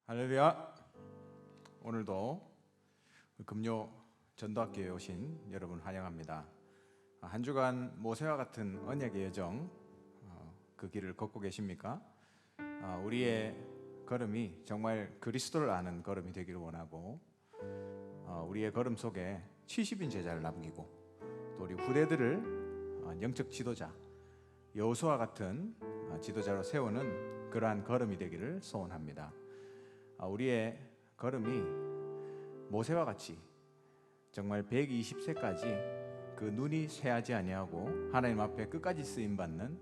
할렐루야. 오늘도 금요 전도학교에 오신 여러분 환영합니다. 한 주간 모세와 같은 언약의 여정, 그 길을 걷고 계십니까? 우리의 걸음이 정말 그리스도를 아는 걸음이 되기를 원하고, 우리의 걸음 속에 70인 제자를 남기고 또 우리 후대들을 영적 지도자 여호수아와 같은 지도자로 세우는 그러한 걸음이 되기를 소원합니다. 우리의 걸음이 모세와 같이 정말 120세까지 그 눈이 쇠하지 아니하고 하나님 앞에 끝까지 쓰임받는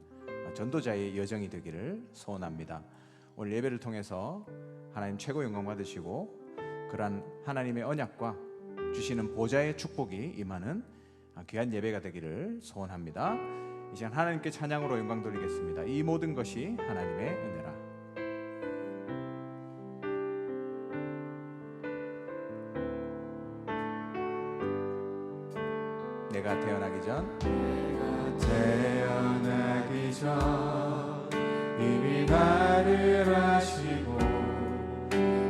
전도자의 여정이 되기를 소원합니다. 오늘 예배를 통해서 하나님 최고 영광 받으시고 그러한 하나님의 언약과 주시는 보좌의 축복이 임하는 귀한 예배가 되기를 소원합니다. 이 시간 하나님께 찬양으로 영광 돌리겠습니다. 이 모든 것이 하나님의 은혜라. 내가 태어나기 전 이미 나를 아시고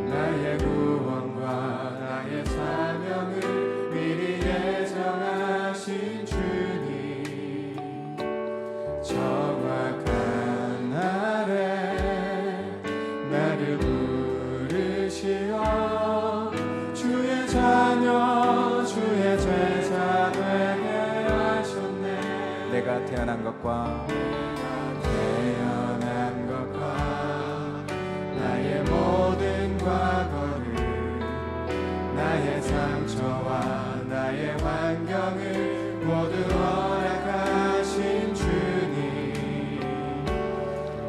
나의 구원과 나의 사명을 미리 예정하신 주님, 정확한 날에 나를 부르시어 주의 자녀 주의 제자 되게 하셨네. 내가 태어난 것과 나의 모든 과거를, 나의 상처와 나의 환경을 모두 허락하신 주님,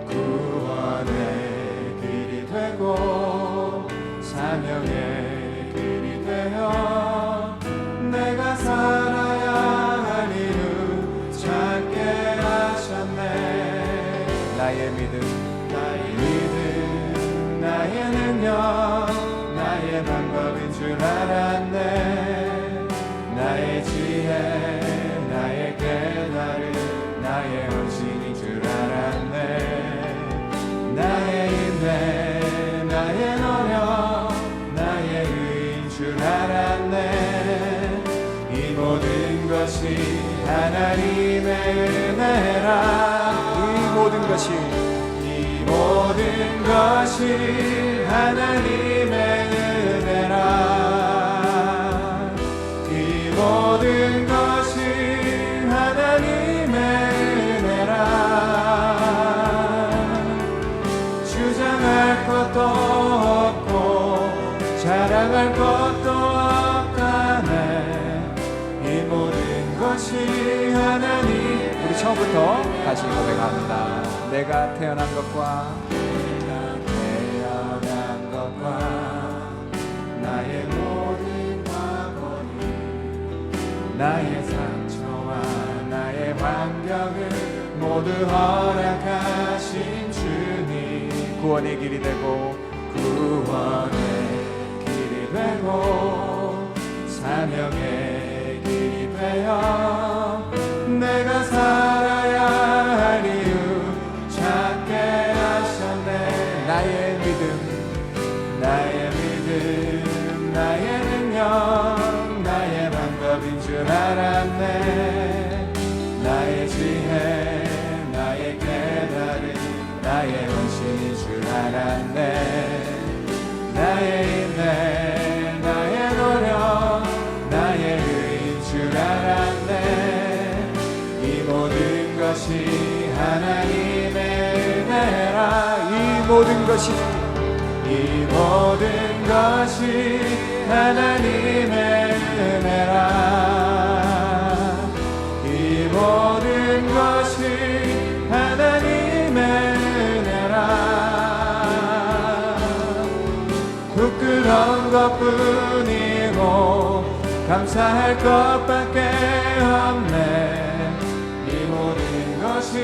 구원의 길이 되고 사명의 길이 되어 내가 살아야 할 이유 찾게 하셨네. 나의 믿음, 나의 능력, 나의 방법인 줄 알았네. 나의 지혜, 나의 깨달음, 나의 헌신인 줄 알았네. 나의 인내, 나의 노력, 나의 의인 줄 알았네. 이 모든 것이 하나님의 은혜라. 이 모든 것이 하나님의 은혜라. 이 모든 것이 하나님의 은혜라. 주장할 것도 없고 자랑할 것도 없다네. 이 모든 것이 하나님. 우리 처음부터 다시 고백합니다. 내가 태어난 것과 나의 모든 과거를, 나의 상처와 나의 환경을 모두 허락하신 주님, 구원의 길이 되고 구원의 길이 되고 사명의 길이 되어 내가 살아야 할 이유 찾게 하셨네. 나의 믿음, 나의 능력, 나의 방법인 줄 알았네. 나의 지혜, 나의 깨달음, 나의 헌신인 줄 알았네. 나의 인내, 나의 노력, 나의 의인 줄 알았네. 이 모든 것이 하나님의 은혜라. 이 모든 것이 하나님의 은혜라. 이 모든 것이 하나님의 은혜라. 부끄러운 것뿐이고 감사할 것밖에 없네. 이 모든 것이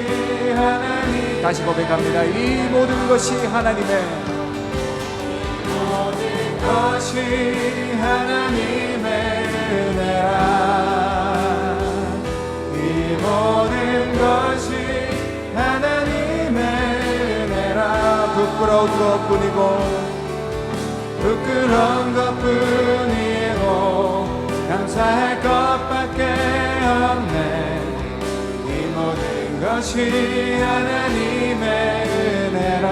하나님. 다시 고백합니다. 이 모든 것이 하나님의 것이 하나님의 은혜라. 이 모든 것이 하나님의 은혜라. 부끄러운 것뿐이고 것이 하나님의 은혜라.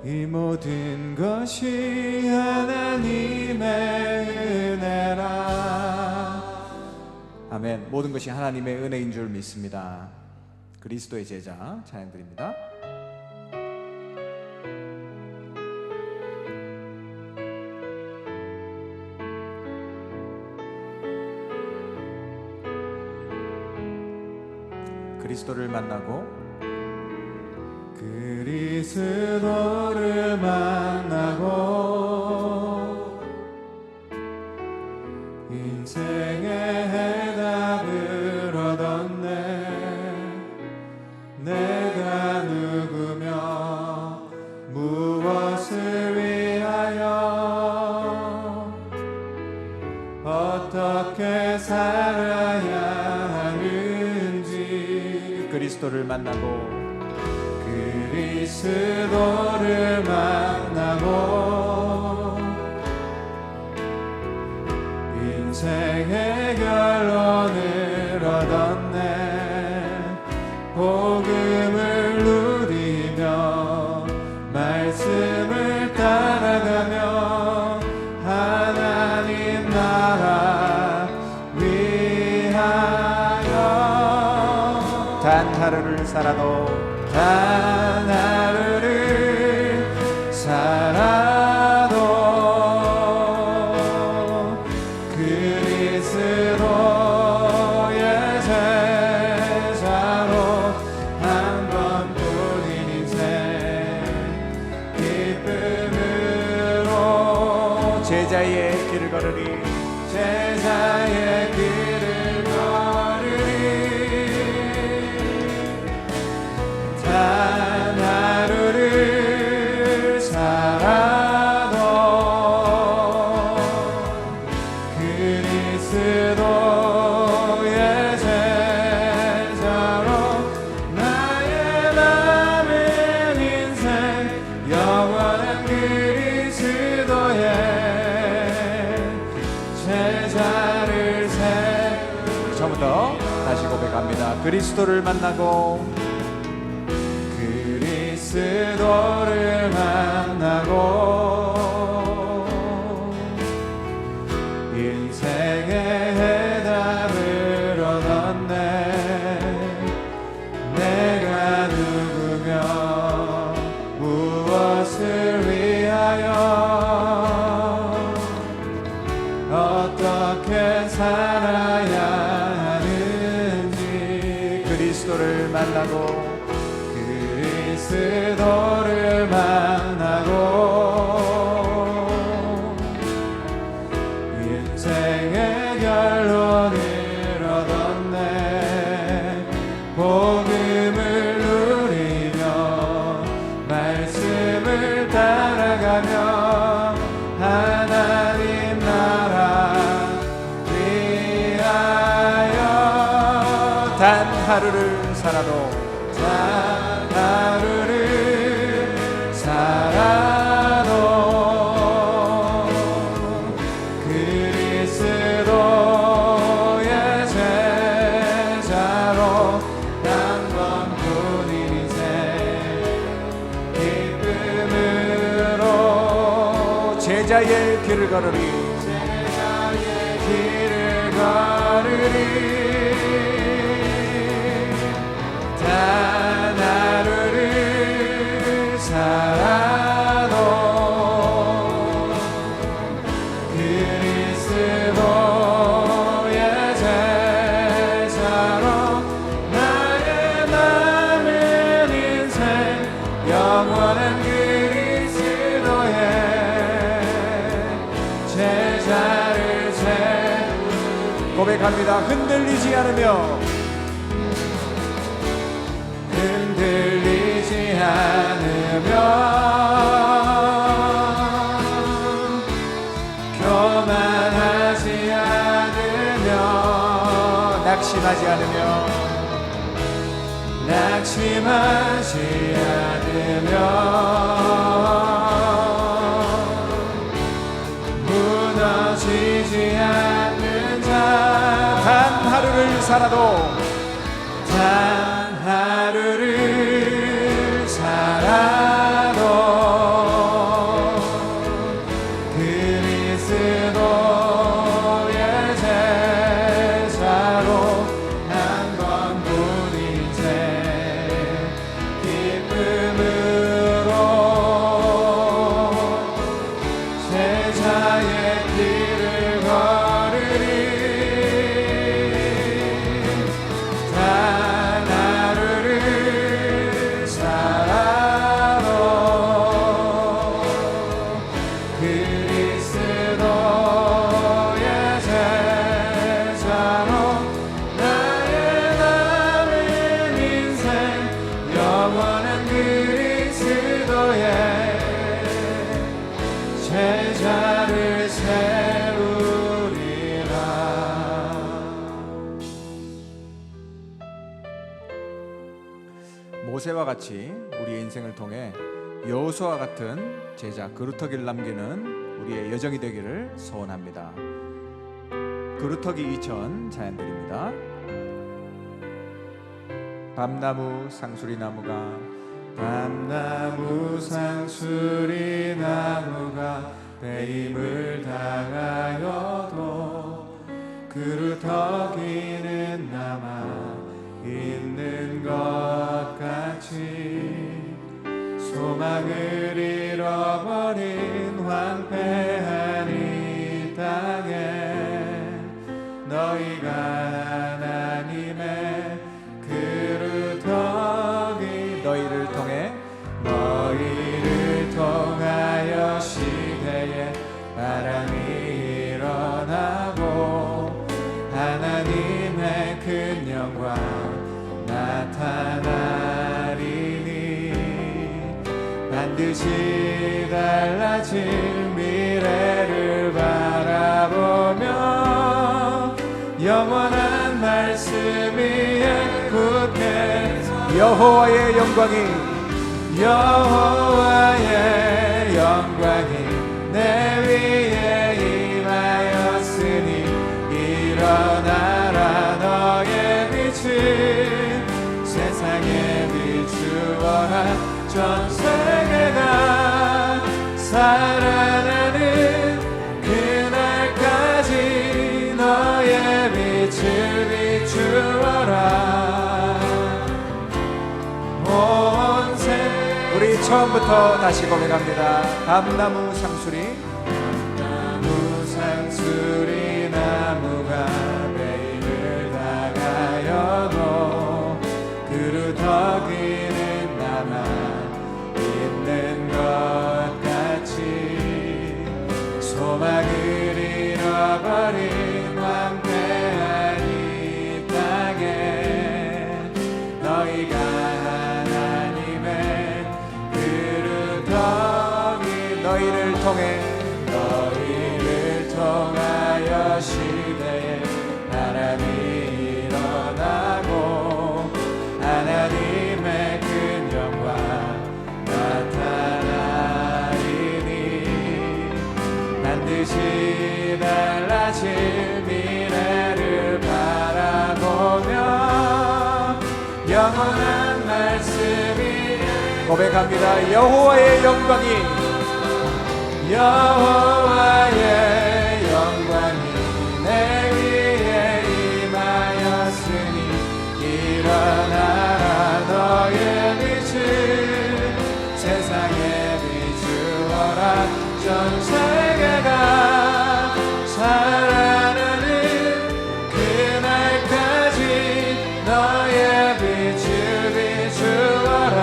이 모든 것이 하나님의 은혜라. 아멘. 모든 것이 하나님의 은혜인 줄 믿습니다. 그리스도의 제자 찬양 드립니다. 그리스도를 만나고 그리스도를 만나고 인생의 해답을 얻었네. 내가 누구며 무엇을 위하여 어떻게 살아야 하는지 그리스도를 만나고 그리스도를 만나고 인생의 결론을 얻었네. 복음을 누리며 말씀을 따라가며 하나님 나라 위하여 단 하루를 살아도 단 하루를 살아도 그리스도의 제자로 한 번뿐인 인생 기쁨으로 제자의 길을 걸으리. 제자의 길을 걸으리. 단 하루를 살아도 그리스도의 제자로 나의 남은 인생 영원한 그리스도의 제자를 처음부터 다시 고백합니다. 그리스도를 만나고 그리스도를 만나고 인생의 해답을 얻었네. 내가 누구며 무엇을 위하여 어떻게 살아야 하는지 그리스도를 만나고 그리스도를 만나고 인생의 결론을 얻었네. 복음을 누리며 말씀을 따라가며 하나님 나라 위하여 단 하루를 살아도 단 하루를 살아도 그리스도의 제자로 한 번뿐인 인생 기쁨으로 제자의 길을 걸으리. 제자의 길을 걸으리. 단 하루를 살아도 그리스도의 제자로 나의 남은 인생 영원한 그리스도의 제자를 고백합니다. 흔들리지 않으며 흔들리지 않으며 교만하지 않으며 낙심하지 않으며 낙심하지 않으며 무너지지 않는 자 단 하루를 살아도 단 하루를 살아도 그리스도의 제자로 한 번뿐인 제 기쁨으로 제자의 길을 걸으리. 단 하루를 살아도 그리스도의 제자로 나의 남은 인생 영원한 그리스도의 제자를 세우리라. 모세와 같이 우리의 인생을 통해 여호수아와 같은 제자 그루터기를 남기는 우리의 여정이 되기를 소원합니다. 그루터기 2000 자연들입니다. 밤나무 상수리나무가 밤나무 상수리나무가 배임을 당하여도 그루터기는 남아 있는 것 같이 소망을 잃어버린 황폐한 이 땅에 너희가 하나님의 그루터기 너희를 통하여 시대에 바람이 일어나고 하나님의 큰 영광 나타나리니 반드시 달라질 미래를 바라보며 영원한 말씀 위에 굳게 여호와의 영광이 내 위에 임하였으니 일어나라 너의 빛을 세상에 비추어라 전 세계가 살아나는 그날까지 너의 빛을 비추어라. 온 세상 우리 처음부터 다시 고백합니다. 밤나무 상수리 나무 상수리 나무가 매일을 당하여도 그루터기는 남아 있는 것 같이 소망을 잃어버린 황폐한 이 땅에 너희가 하나님의 그루터기 너희를 통하여 시대에 바람이 일어나고 하나님의 큰 영광 나타나리니 반드시 달라질 미래를 바라보며 영원한 말씀이 고백합니다. 여호와의 영광이 내 위에 임하였으니 일어나라 너의 빛을 세상에 비추어라 전 세계가 살아나는 그날까지 너의 빛을 비추어라.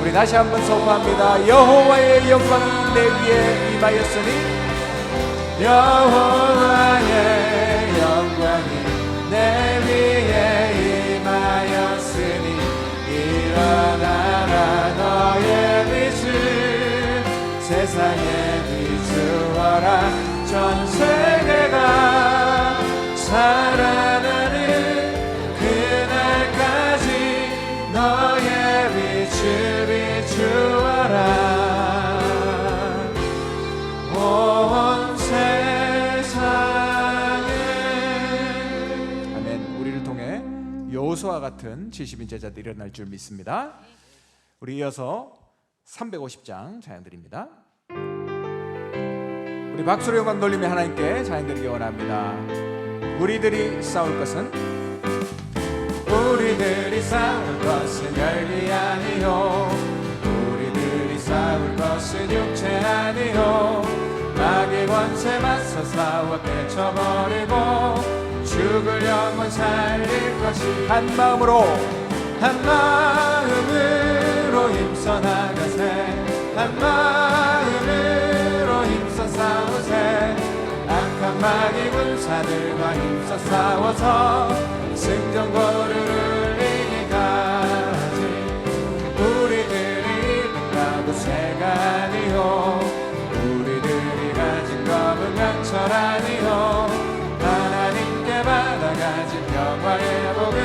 우리 다시 한번 선포합니다. 여호와의 영광이 내 위에 임하였으니 여호와의 영광이 내 위에 임하였으니 일어나라 너의 빛을 세상에 비추어라 전 세계가 살아나는 그날까지 너의 빛을 비추어라. 온 세상에 모세와 같은 70인 제자들이 일어날 줄 믿습니다. 우리 이어서 350장 찬양드립니다. 우리 박수로 영광 돌리며 하나님께 찬양드리기 원합니다. 우리들이 싸울 것은 우리들이 싸울 것은 혈기 아니요 우리들이 싸울 것은 육체 아니요 마귀 권세 맞서 싸워 깨쳐버리고 죽을 영혼 살릴 것이 한 마음으로 힘써 나가세 한 마음으로 힘써 싸우세 악한 마귀 군사들과 힘써 싸워서 승전고를 이기까지 우리들이 빛나고 새가 아니요 우리들이 가진 검은 강철 아니요 하나님께 받아가진 평화의 복은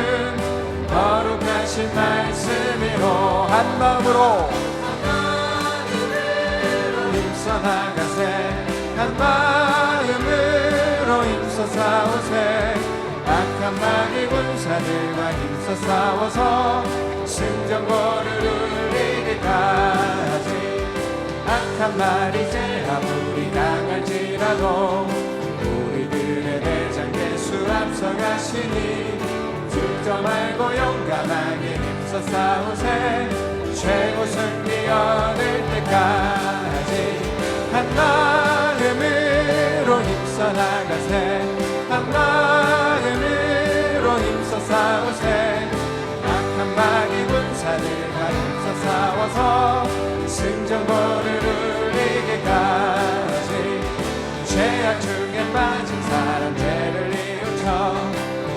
거룩하신 말씀이로 한 마음으로 힘써 나가세 한 마음으로 힘써 싸우세 악한 마귀 군사들과 힘써 싸워서 승전고를 이기까지 악한 말이 제 아무리 강할지라도 우리들의 대장 예수 앞서가시니 두려워 말고 용감하게 힘써 싸우세 최고 승리 얻을 때까지 한 마음으로 힘써 나가세 한 마음으로 힘써 싸우세 악한 마귀 군사들과 힘써 싸워서 승전고를 이기까지 죄악 중에 빠진 사람 죄를 뉘우쳐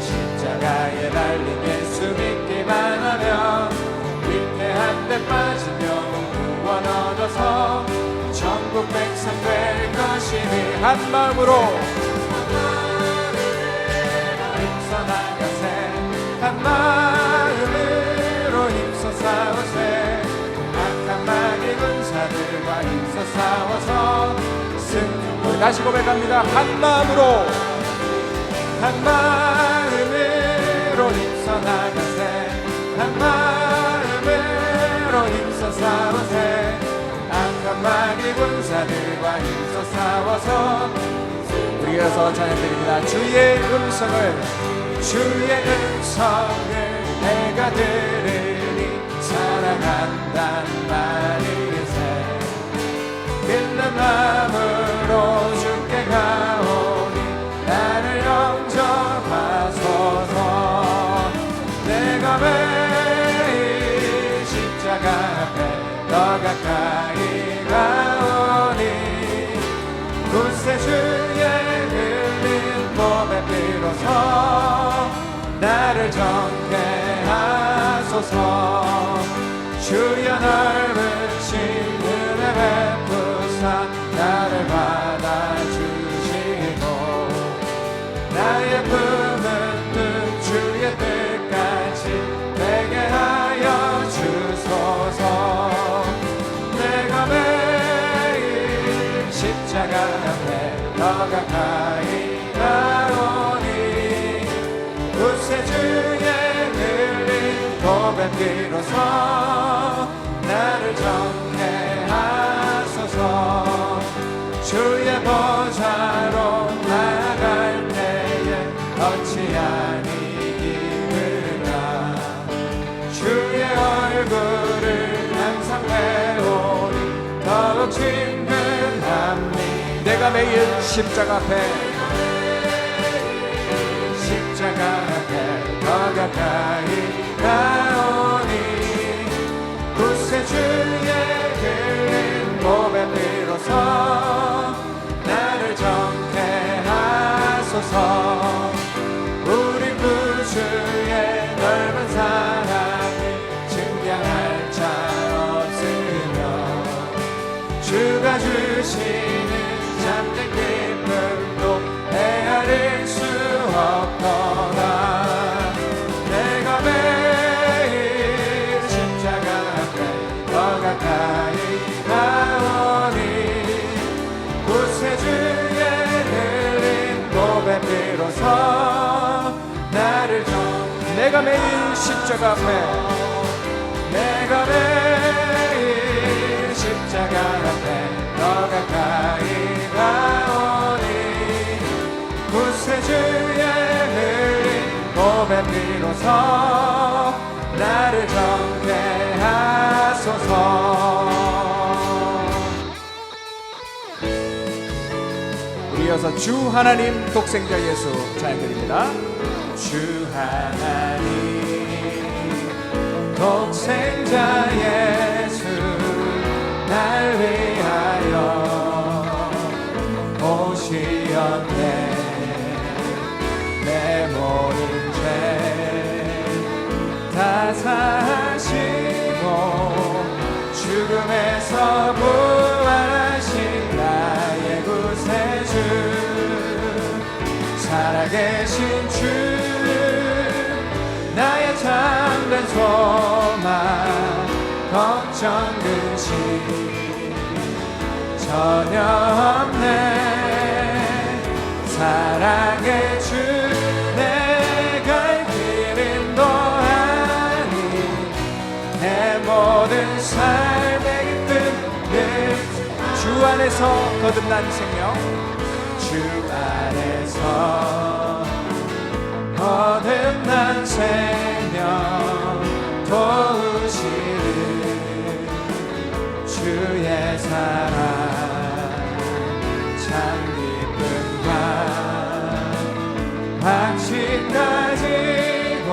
십자가에 달린 예수 믿기만 하면 위태한 데 빠진 영혼 구원 얻어서 천국 백성 될 것이니 한 마음으로 힘써 나가세 한 마음으로 힘써 싸우세 악한 마귀 군사들과 힘써 싸워서 승리 다시 고백합니다. 한 마음으로 한 마음으로 힘써 나가세 한 마음으로 힘써 싸우세 악한 마귀 군사들과 힘써 싸워서 우리 이어서 찬양드립니다. 주의 음성을 내가 들으니 사랑한단 말이세 빛난 마음으로 주께 가오니 나를 영접하소서 내가 매일 십자가 앞에 더 가까이 가오니 굳세 주의 흘린 몸의 피로서 나를 정케 하소서 주여 넓으신 은혜 베푸사 나를 받아주시고 나의 품은 뜻 주의 뜻까지 되게 하여 주소서 내가 매일 십자가 앞에 더 가까이 가오니 굳세 주의 흘린 몸의 피로서 나를 정케 하소서 주의 보좌로 나아갈 때에 어찌하니 기쁘나 주의 얼굴을 항상 배우니 더욱 친근함니 내가 매일 십자가 앞에 십자가 앞에 더 가까이 가오니 굳세 주의 흘린 몸의 피로서 나를 정케 하소서 우리 구주의 넓은 사랑을 증량할 자 없으며 주가 주시는 참된 기쁨도 헤아릴 수 없도다 내가 매일 십자가 앞에 더 가까이 가오니 굳세 주의 흘린 몸의 피로서 나를 좀 내가 매일 십자가 앞에 내가 매일 십자가 앞에 더 가까이 가오니 구세주의 흘린 몸의 피로서 나를 정죄하소서. 이어서 주 하나님 독생자 예수 찬양드립니다. 주 하나님 독생자 예수 날 위하여 오시었네. 내 모든 죄 다 사하시고 죽음에서 부활하신 나의 구세주 살아계신 주 나의 참된 소망 걱정 근심 전혀 없네. 사랑의 주 내 갈 길은 또하니 내 모든 삶의 기쁨 늘 주 안에서 거듭난 생명 주 안에서 거듭난 생명 도우시는 주의 사랑 참 기쁨과 확신 가지고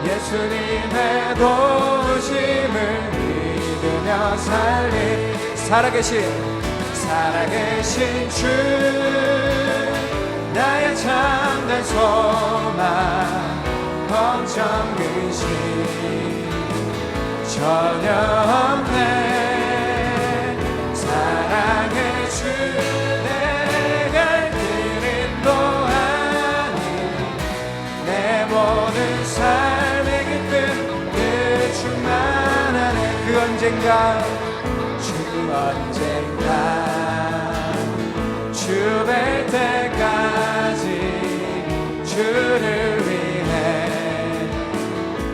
예수님의 도우심을 믿으며 살리 살아계신 주 나의 참된 소망 걱정 근심 전혀 없네. 사랑의 주 내 갈 길은 또하니 내 모든 삶의 기쁨 늘 충만하네. 그 언젠가 주 뵐 때까지 주를 위해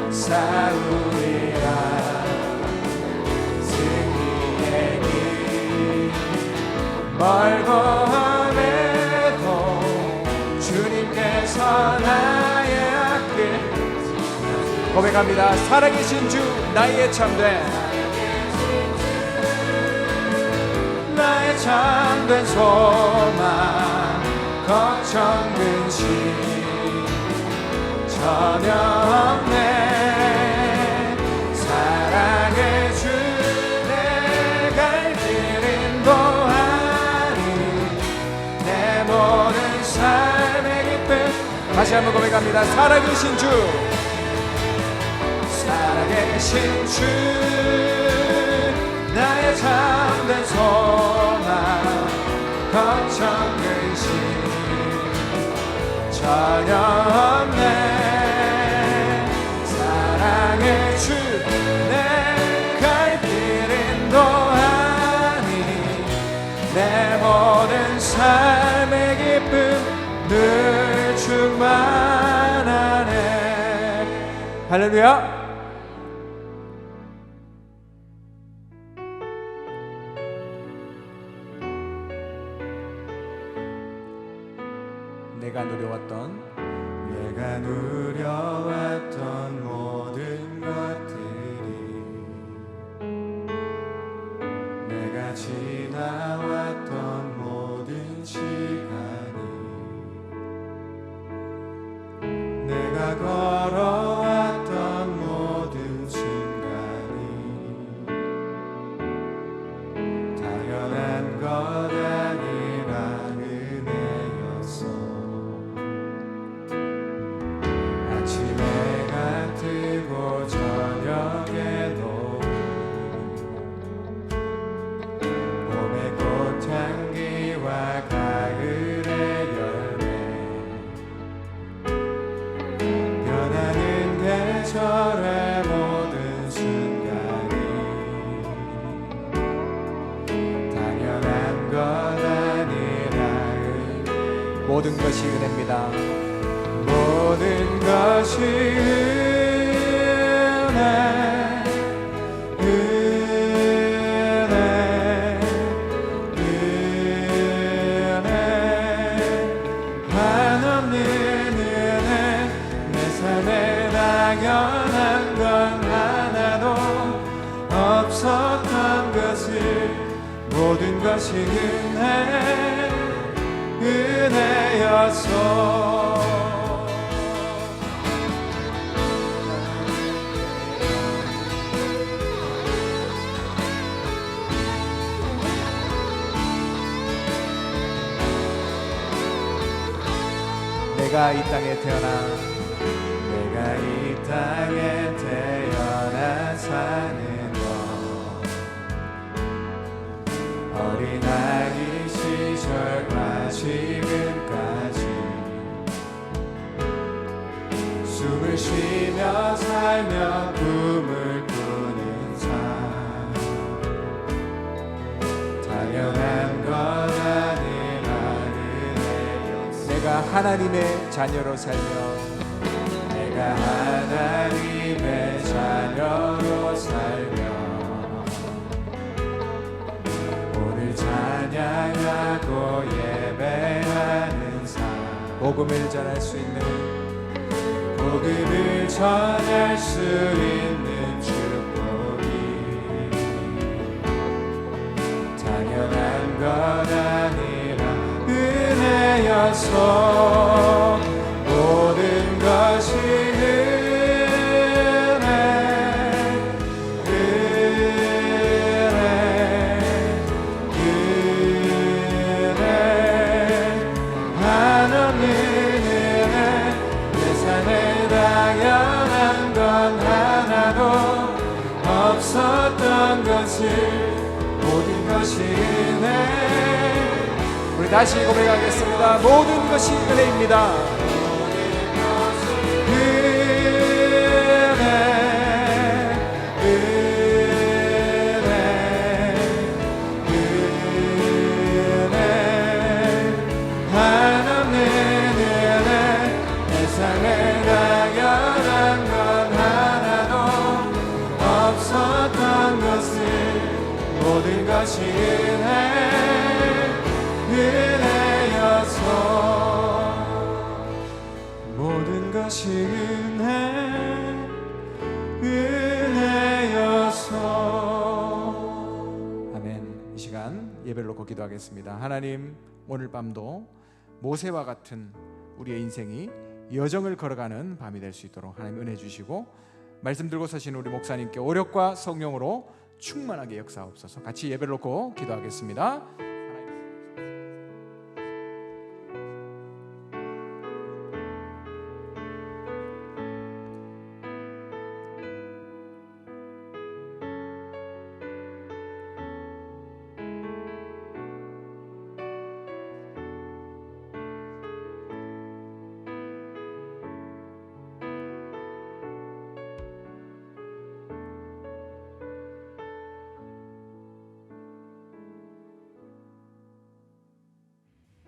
싸우리라. 승리의 길 멀고 험해도 주님께서 나의 앞길 고백합니다. 살아계신 주 나의 참된 나의 참된 소망 걱정 근심 전혀 없네. 사랑의 주 내 갈 길은 또하니 내 모든 삶의 기쁨 다시 한번 고백합니다. 살아계신 주 나의 참된 소망 걱정 근심 전혀 없네. 사랑의 주 내 갈 길은 또하니 내 모든 삶의 기쁨 늘 충만하네. 할렐루야. 내가 누려왔던 모든 것들이 내가 지나왔던 모든 시간이 내가 걸어왔던 모든 순간이 당연한 것 아니라 은혜였어. 아침에가 뜨고 저녁에도 봄의 꽃향기와 가을의 열매 변하는 계절의 모든 순간이 당연한 것 아니라 모든 것이 은혜입니다. 모든 것이 은혜 한없는 은혜 내 삶에 당연한 건 하나도 없었던 것을 모든 것이 은혜였어 내가 이 땅에 태어나 내가 이 땅에 태어나 사는 것 어린아이 시절과 지금까지 숨을 쉬며 살며 꿈을 꾸는 삶 당연한 것 아니라 은혜였어 내가 하나님의 자녀로 살며 내가 하나님의 자녀로 살며 오늘 찬양하고 예배하는 삶 복음을 전할 수 있는 복음을 전할 수 있는 축복이 당연한 것 아니라 은혜여서 모든 것이 한없는 은혜 내 삶에 당연한 건 하나도 없었던 것을 모든 것이 은혜 우리 다시 고백하겠습니다. 모든 것이 은혜입니다. 한없는 은혜 내 삶에 당연한 건 하나도 없었던 것을 모든 것이 은혜여서 모든 것이 은혜여서 아멘. 이 시간 예배를 놓고 기도하겠습니다. 하나님, 오늘 밤도 모세와 같은 우리의 인생이 여정을 걸어가는 밤이 될 수 있도록 하나님 은혜 주시고 말씀 들고 서신 우리 목사님께 오력과 성령으로 충만하게 역사하옵소서. 같이 예배를 놓고 기도하겠습니다.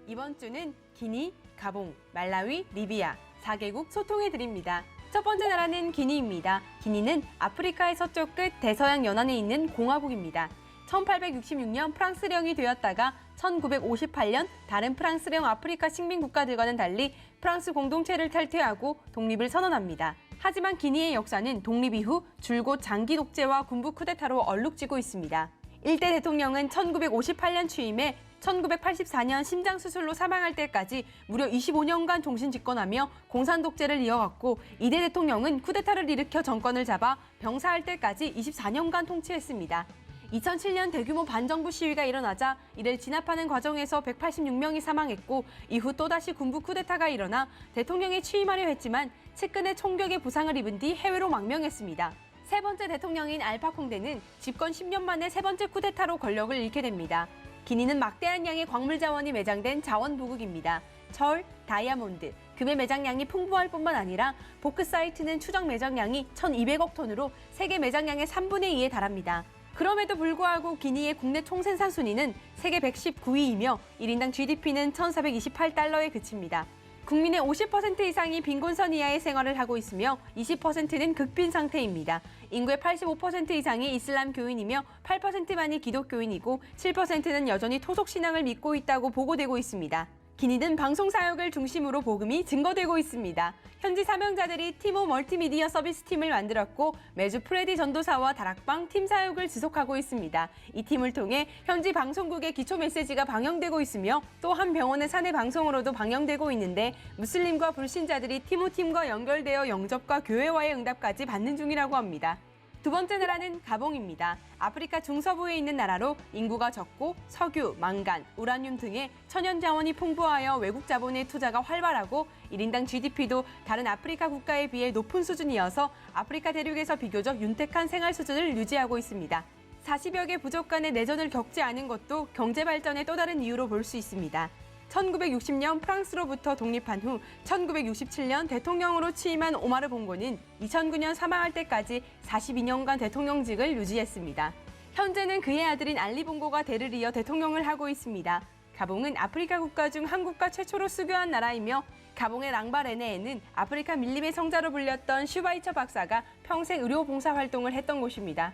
이번 주는 기니, 가봉, 말라위, 리비아 4개국 소통해 드립니다. 첫 번째 나라는 기니입니다. 기니는 아프리카의 서쪽 끝 대서양 연안에 있는 공화국입니다. 1866년 프랑스령이 되었다가 1958년 다른 프랑스령 아프리카 식민 국가들과는 달리 프랑스 공동체를 탈퇴하고 독립을 선언합니다. 하지만 기니의 역사는 독립 이후 줄곧 장기 독재와 군부 쿠데타로 얼룩지고 있습니다. 일대 대통령은 1958년 취임해 1984년 심장수술로 사망할 때까지 무려 25년간 종신 집권하며 공산 독재를 이어갔고, 이대 대통령은 쿠데타를 일으켜 정권을 잡아 병사할 때까지 24년간 통치했습니다. 2007년 대규모 반정부 시위가 일어나자 이를 진압하는 과정에서 186명이 사망했고, 이후 또다시 군부 쿠데타가 일어나 대통령이 취임하려 했지만 측근의 총격에 부상을 입은 뒤 해외로 망명했습니다. 세 번째 대통령인 알파 콩데는 집권 10년 만에 세 번째 쿠데타로 권력을 잃게 됩니다. 기니는 막대한 양의 광물 자원이 매장된 자원보국입니다. 철, 다이아몬드, 금의 매장량이 풍부할 뿐만 아니라 보크사이트는 추정 매장량이 1,200억 톤으로 세계 매장량의 3분의 2에 달합니다. 그럼에도 불구하고 기니의 국내 총생산 순위는 세계 119위이며 1인당 GDP는 1,428달러에 그칩니다. 국민의 50% 이상이 빈곤선 이하의 생활을 하고 있으며 20%는 극빈 상태입니다. 인구의 85% 이상이 이슬람 교인이며 8%만이 기독교인이고 7%는 여전히 토속 신앙을 믿고 있다고 보고되고 있습니다. 기니는 방송 사역을 중심으로 복음이 증거되고 있습니다. 현지 사명자들이 티모 멀티미디어 서비스 팀을 만들었고 매주 프레디 전도사와 다락방 팀 사역을 지속하고 있습니다. 이 팀을 통해 현지 방송국의 기초 메시지가 방영되고 있으며 또 한 병원의 사내 방송으로도 방영되고 있는데 무슬림과 불신자들이 티모 팀과 연결되어 영접과 교회와의 응답까지 받는 중이라고 합니다. 두 번째 나라는 가봉입니다. 아프리카 중서부에 있는 나라로 인구가 적고 석유, 망간, 우라늄 등의 천연 자원이 풍부하여 외국 자본의 투자가 활발하고 1인당 GDP도 다른 아프리카 국가에 비해 높은 수준이어서 아프리카 대륙에서 비교적 윤택한 생활 수준을 유지하고 있습니다. 40여 개 부족 간의 내전을 겪지 않은 것도 경제 발전의 또 다른 이유로 볼 수 있습니다. 1960년 프랑스로부터 독립한 후 1967년 대통령으로 취임한 오마르 봉고는 2009년 사망할 때까지 42년간 대통령직을 유지했습니다. 현재는 그의 아들인 알리 봉고가 대를 이어 대통령을 하고 있습니다. 가봉은 아프리카 국가 중 한국가 최초로 수교한 나라이며 가봉의 랑바레네에는 아프리카 밀림의 성자로 불렸던 슈바이처 박사가 평생 의료 봉사 활동을 했던 곳입니다.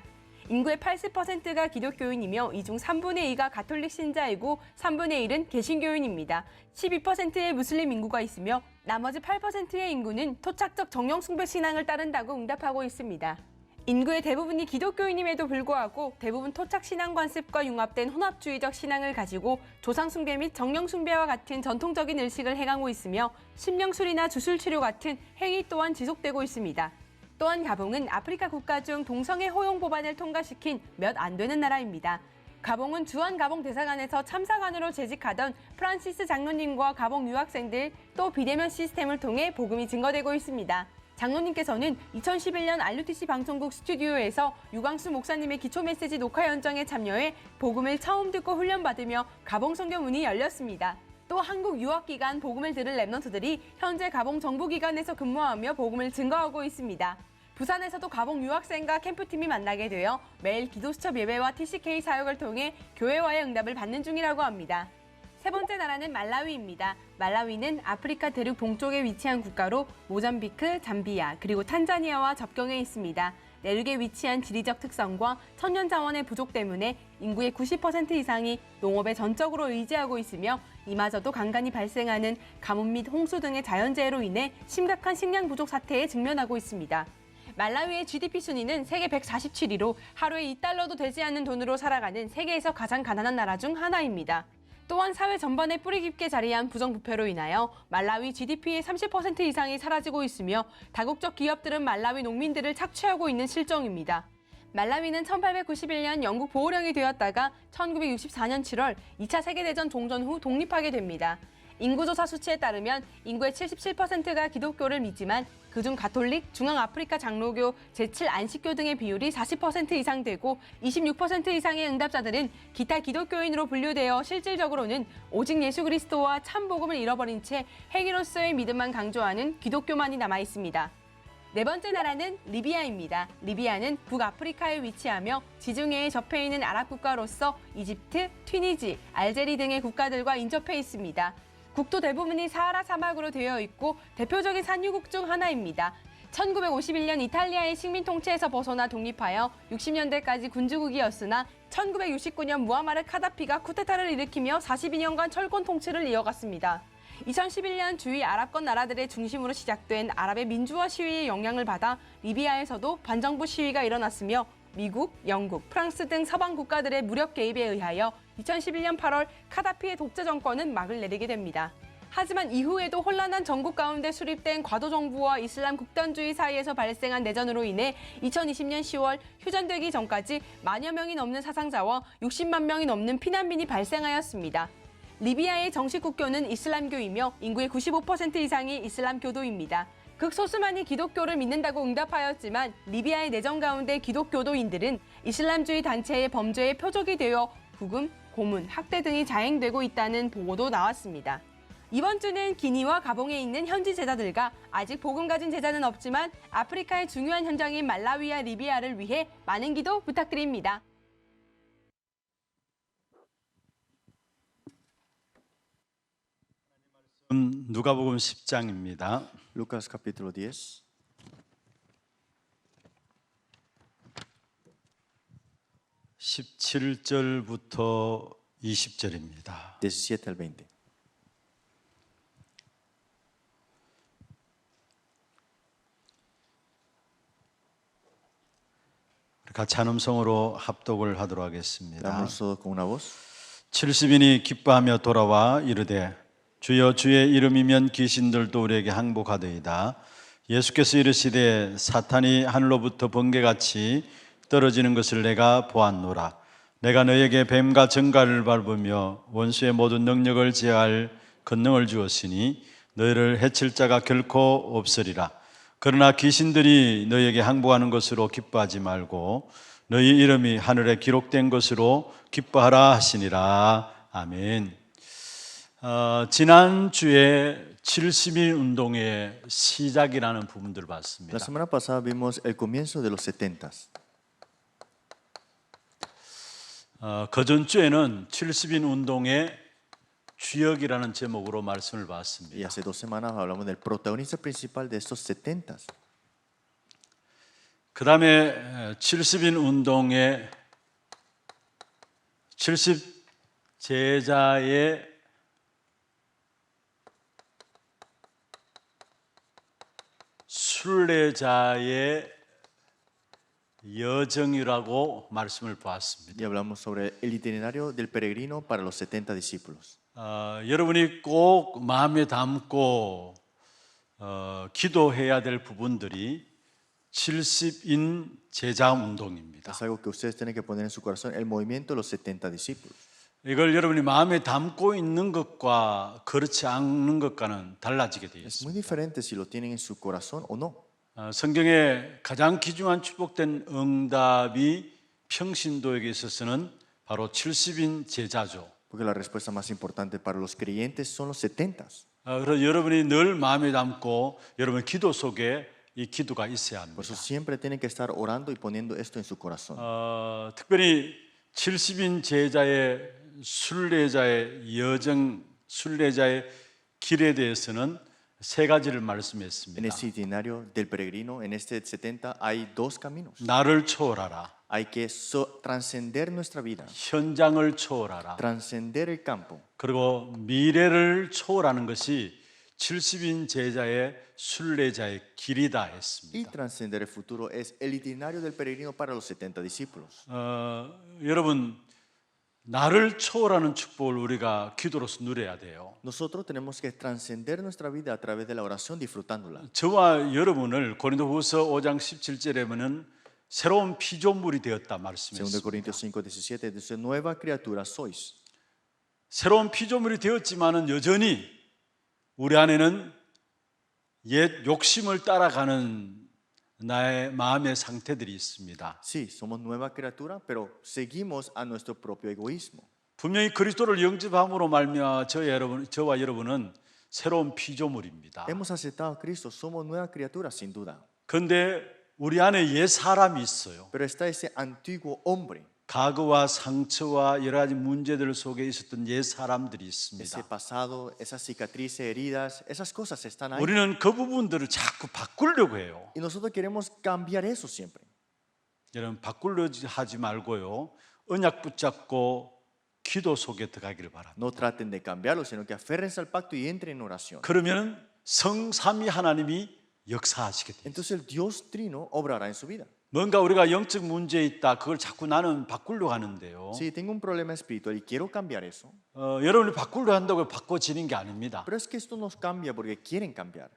인구의 80%가 기독교인이며 이 중 3분의 2가 가톨릭 신자이고 3분의 1은 개신교인입니다. 12%의 무슬림 인구가 있으며 나머지 8%의 인구는 토착적 정령숭배 신앙을 따른다고 응답하고 있습니다. 인구의 대부분이 기독교인임에도 불구하고 대부분 토착 신앙 관습과 융합된 혼합주의적 신앙을 가지고 조상숭배 및 정령숭배와 같은 전통적인 의식을 행하고 있으며 심령술이나 주술치료 같은 행위 또한 지속되고 있습니다. 또한 가봉은 아프리카 국가 중 동성애 허용 법안을 통과시킨 몇 안 되는 나라입니다. 가봉은 주한 가봉 대사관에서 참사관으로 재직하던 프란시스 장로님과 가봉 유학생들 또 비대면 시스템을 통해 복음이 증거되고 있습니다. 장로님께서는 2011년 RUTC 방송국 스튜디오에서 유광수 목사님의 기초 메시지 녹화 현장에 참여해 복음을 처음 듣고 훈련받으며 가봉 선교 문이 열렸습니다. 또 한국 유학 기간 복음을 들을 랩런트들이 현재 가봉 정부기관에서 근무하며 복음을 증거하고 있습니다. 부산에서도 가봉 유학생과 캠프팀이 만나게 되어 매일 기도수첩 예배와 TCK 사역을 통해 교회와의 응답을 받는 중이라고 합니다. 세 번째 나라는 말라위입니다. 말라위는 아프리카 대륙 동쪽에 위치한 국가로 모잠비크, 잠비아, 그리고 탄자니아와 접경해 있습니다. 내륙에 위치한 지리적 특성과 천연 자원의 부족 때문에 인구의 90% 이상이 농업에 전적으로 의지하고 있으며 이마저도 간간히 발생하는 가뭄 및 홍수 등의 자연재해로 인해 심각한 식량 부족 사태에 직면하고 있습니다. 말라위의 GDP 순위는 세계 147위로 하루에 2달러도 되지 않는 돈으로 살아가는 세계에서 가장 가난한 나라 중 하나입니다. 또한 사회 전반에 뿌리 깊게 자리한 부정부패로 인하여 말라위 GDP의 30% 이상이 사라지고 있으며 다국적 기업들은 말라위 농민들을 착취하고 있는 실정입니다. 말라위는 1891년 영국 보호령이 되었다가 1964년 7월 2차 세계대전 종전 후 독립하게 됩니다. 인구조사 수치에 따르면 인구의 77%가 기독교를 믿지만 그중 가톨릭, 중앙아프리카 장로교, 제7안식교 등의 비율이 40% 이상 되고 26% 이상의 응답자들은 기타 기독교인으로 분류되어 실질적으로는 오직 예수 그리스도와 참 복음을 잃어버린 채 행위로서의 믿음만 강조하는 기독교만이 남아 있습니다. 네 번째 나라는 리비아입니다. 리비아는 북아프리카에 위치하며 지중해에 접해 있는 아랍 국가로서 이집트, 튀니지, 알제리 등의 국가들과 인접해 있습니다. 국토 대부분이 사하라 사막으로 되어 있고 대표적인 산유국 중 하나입니다. 1951년 이탈리아의 식민 통치에서 벗어나 독립하여 60년대까지 군주국이었으나 1969년 무아마르 카다피가 쿠데타를 일으키며 42년간 철권 통치를 이어갔습니다. 2011년 주위 아랍권 나라들의 중심으로 시작된 아랍의 민주화 시위의 영향을 받아 리비아에서도 반정부 시위가 일어났으며 미국, 영국, 프랑스 등 서방 국가들의 무력 개입에 의하여 2011년 8월 카다피의 독재 정권은 막을 내리게 됩니다. 하지만 이후에도 혼란한 전국 가운데 수립된 과도 정부와 이슬람 극단주의 사이에서 발생한 내전으로 인해 2020년 10월 휴전되기 전까지 만여 명이 넘는 사상자와 60만 명이 넘는 피난민이 발생하였습니다. 리비아의 정식 국교는 이슬람교이며 인구의 95% 이상이 이슬람교도입니다. 극소수만이 기독교를 믿는다고 응답하였지만 리비아의 내정 가운데 기독교도인들은 이슬람주의 단체의 범죄의 표적이 되어 구금, 고문, 학대 등이 자행되고 있다는 보고도 나왔습니다. 이번 주는 기니와 가봉에 있는 현지 제자들과 아직 복음 가진 제자는 없지만 아프리카의 중요한 현장인 말라위와 리비아를 위해 많은 기도 부탁드립니다. 누가복음 10장입니다. Lucas capítulo 10, 17절부터 20절입니다. 17 al 20. 같이 한 음성으로 합독을 하도록 하겠습니다. Leamos todos con una voz. 70인이 기뻐하며 돌아와 이르되 주여 주의 이름이면 귀신들도 우리에게 항복하더이다. 예수께서 이르시되 사탄이 하늘로부터 번개같이 떨어지는 것을 내가 보았노라. 내가 너에게 뱀과 정갈을 밟으며 원수의 모든 능력을 제할 권능을 주었으니 너희를 해칠 자가 결코 없으리라. 그러나 귀신들이 너희에게 항복하는 것으로 기뻐하지 말고 너희 이름이 하늘에 기록된 것으로 기뻐하라 하시니라. 아멘. 지난주에 70일 운동의 시작이라는 부분들을 봤습니다. La semana pasada vimos el comienzo de los 70s. 그전주에는 70인 운동의 주역이라는 제목으로 말씀을 Y 봤습니다. hace 2 semanas hablamos del protagonista principal de estos 70s. 그 다음에 70인 운동의 70 제자의 순례자의 여정이라고 말씀을 보았습니다. Y hablamos sobre el itinerario del peregrino para los 70 discípulos. 여러분이 꼭 마음에 담고 기도해야 될 부분들이 70인 제자 운동입니다. Es algo que ustedes tienen que poner en su corazón, el movimiento de los 70 discípulos. 이걸 여러분이 마음에 담고 있는 것과 그렇지 않는 것과는 달라지게 되어 Es 있습니다. muy diferente si lo tienen en su corazón o no. 성경에 가장 귀중한 축복된 응답이 평신도에게 있어서는 바로 70인 제자죠. Porque la respuesta más importante para los creyentes son los 70s. 그래서 여러분이 늘 마음에 담고 여러분 기도 속에 이 기도가 있어야 합니다. Por eso siempre tienen que estar orando y poniendo esto en su corazón. 특별히 70인 제자의 순례자의 여정, 순례자의 길에 대해서는 세 가지를 En 말씀했습니다. este itinerario del peregrino, en este 70, hay 2 caminos. 나를 초월하라. Hay que trascender nuestra vida, 현장을 초월하라. trascender el campo. 그리고 미래를 초월하는 것이 70인 제자의 순례자의 길이다 Y 했습니다. trascender el futuro es el itinerario del peregrino para los 70 discípulos. 여러분 나를 초월하는 축복을 우리가 기도로서 누려야 돼요. Nosotros tenemos que trascender nuestra vida a través de la oración, disfrutándola. 저와 여러분을 고린도후서 5장 17절에 보면 새로운 피조물이 되었다 2 말씀했습니다. Corintios 5:17 dice, nueva criatura sois. 새로운 피조물이 되었지만은 여전히 우리 안에는 옛 욕심을 따라가는 나의 마음의 상태들이 있습니다. Sí, somos nueva criatura, pero seguimos a nuestro propio egoísmo. 분명히 그리스도를 영접함으로 말미암아 저와 여러분은 새로운 피조물입니다. Hemos aceptado a Cristo, somos nueva criatura sin duda. 그런데 우리 안에 옛 사람이 있어요. Pero está ese antiguo hombre, 과거와 상처와 여러 가지 문제들 속에 있었던 옛 사람들이 ese 있습니다. pasado, esas cicatrices, heridas, esas cosas están ahí. 우리는 그 부분들을 자꾸 바꾸려고 해요. Y nosotros queremos cambiar eso siempre. 여러분 바꾸려 하지 말고요. 언약 붙잡고 기도 속에 들어가기를 바랍니다. No traten de cambiarlo, sino que aférrense al pacto y entren en oración. 그러면 성삼위 하나님이 역사하시게 돼요. Entonces el Dios Trino obrará en su vida. 뭔가 우리가 영적 문제 있다. 그걸 자꾸 나는 바꾸려고 하는데요. Si tengo un problema espiritual y quiero cambiar eso, 여러분이 바꾸려 한다고 바꿔지는 게 아닙니다. pero es que esto nos cambia porque quieren cambiar.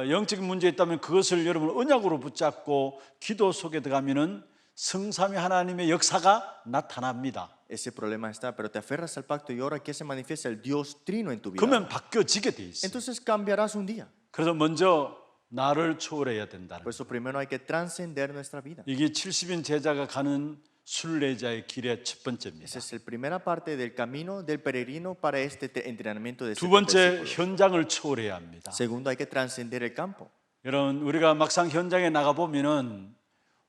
영적 문제 있다면 그것을 여러분 언약으로 붙잡고 기도 속에 들어가면은 성삼위 하나님의 역사가 나타납니다. Ese problema está, pero te aferras al pacto y ahora que se manifiesta el Dios Trino en tu vida. 그러면 바뀌어지게 돼 있어요. Entonces cambiarás un día. 그래서 먼저 나를 초월해야 된다는 Por eso primero hay que trascender nuestra vida. 이게 70인 제자가 가는 순례자의 길의 첫 번째입니다. Esa es la primera parte del camino del peregrino para este entrenamiento de 두 70 번째 discípulos. 현장을 초월해야 합니다. Segundo, hay que trascender el campo. 여러분 우리가 막상 현장에 나가 보면은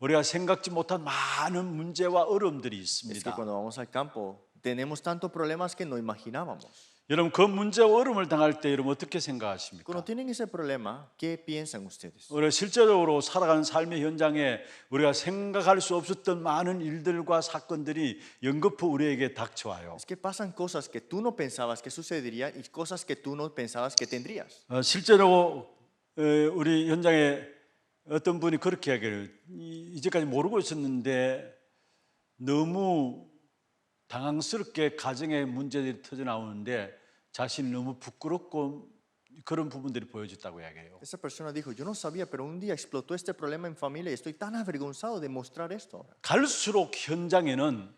우리가 생각지 못한 많은 문제와 어려움들이 Es que 있습니다. cuando vamos al campo tenemos tantos problemas que no imaginábamos. 여러분 그 문제와 어려움을 당할 때 여러분 어떻게 생각하십니까? Cuando tienen ese problema, ¿qué piensan ustedes? 우리가 실제적으로 살아가는 삶의 현장에 우리가 생각할 수 없었던 많은 일들과 사건들이 연거푸 우리에게 닥쳐와요. Es que pasan cosas que tú no pensabas que sucederían y cosas que tú no pensabas que tendrías. 실제로 우리 현장에 어떤 분이 그렇게 이야기해요. 이제까지 모르고 있었는데 너무 당황스럽게 가정의 문제들이 터져 나오는데 자신이 너무 부끄럽고 그런 부분들이 보여졌다고 이야기해요. Esa persona dijo, yo no sabía, pero un día explotó este problema en familia y estoy tan avergonzado de mostrar esto ahora. 갈수록 현장에는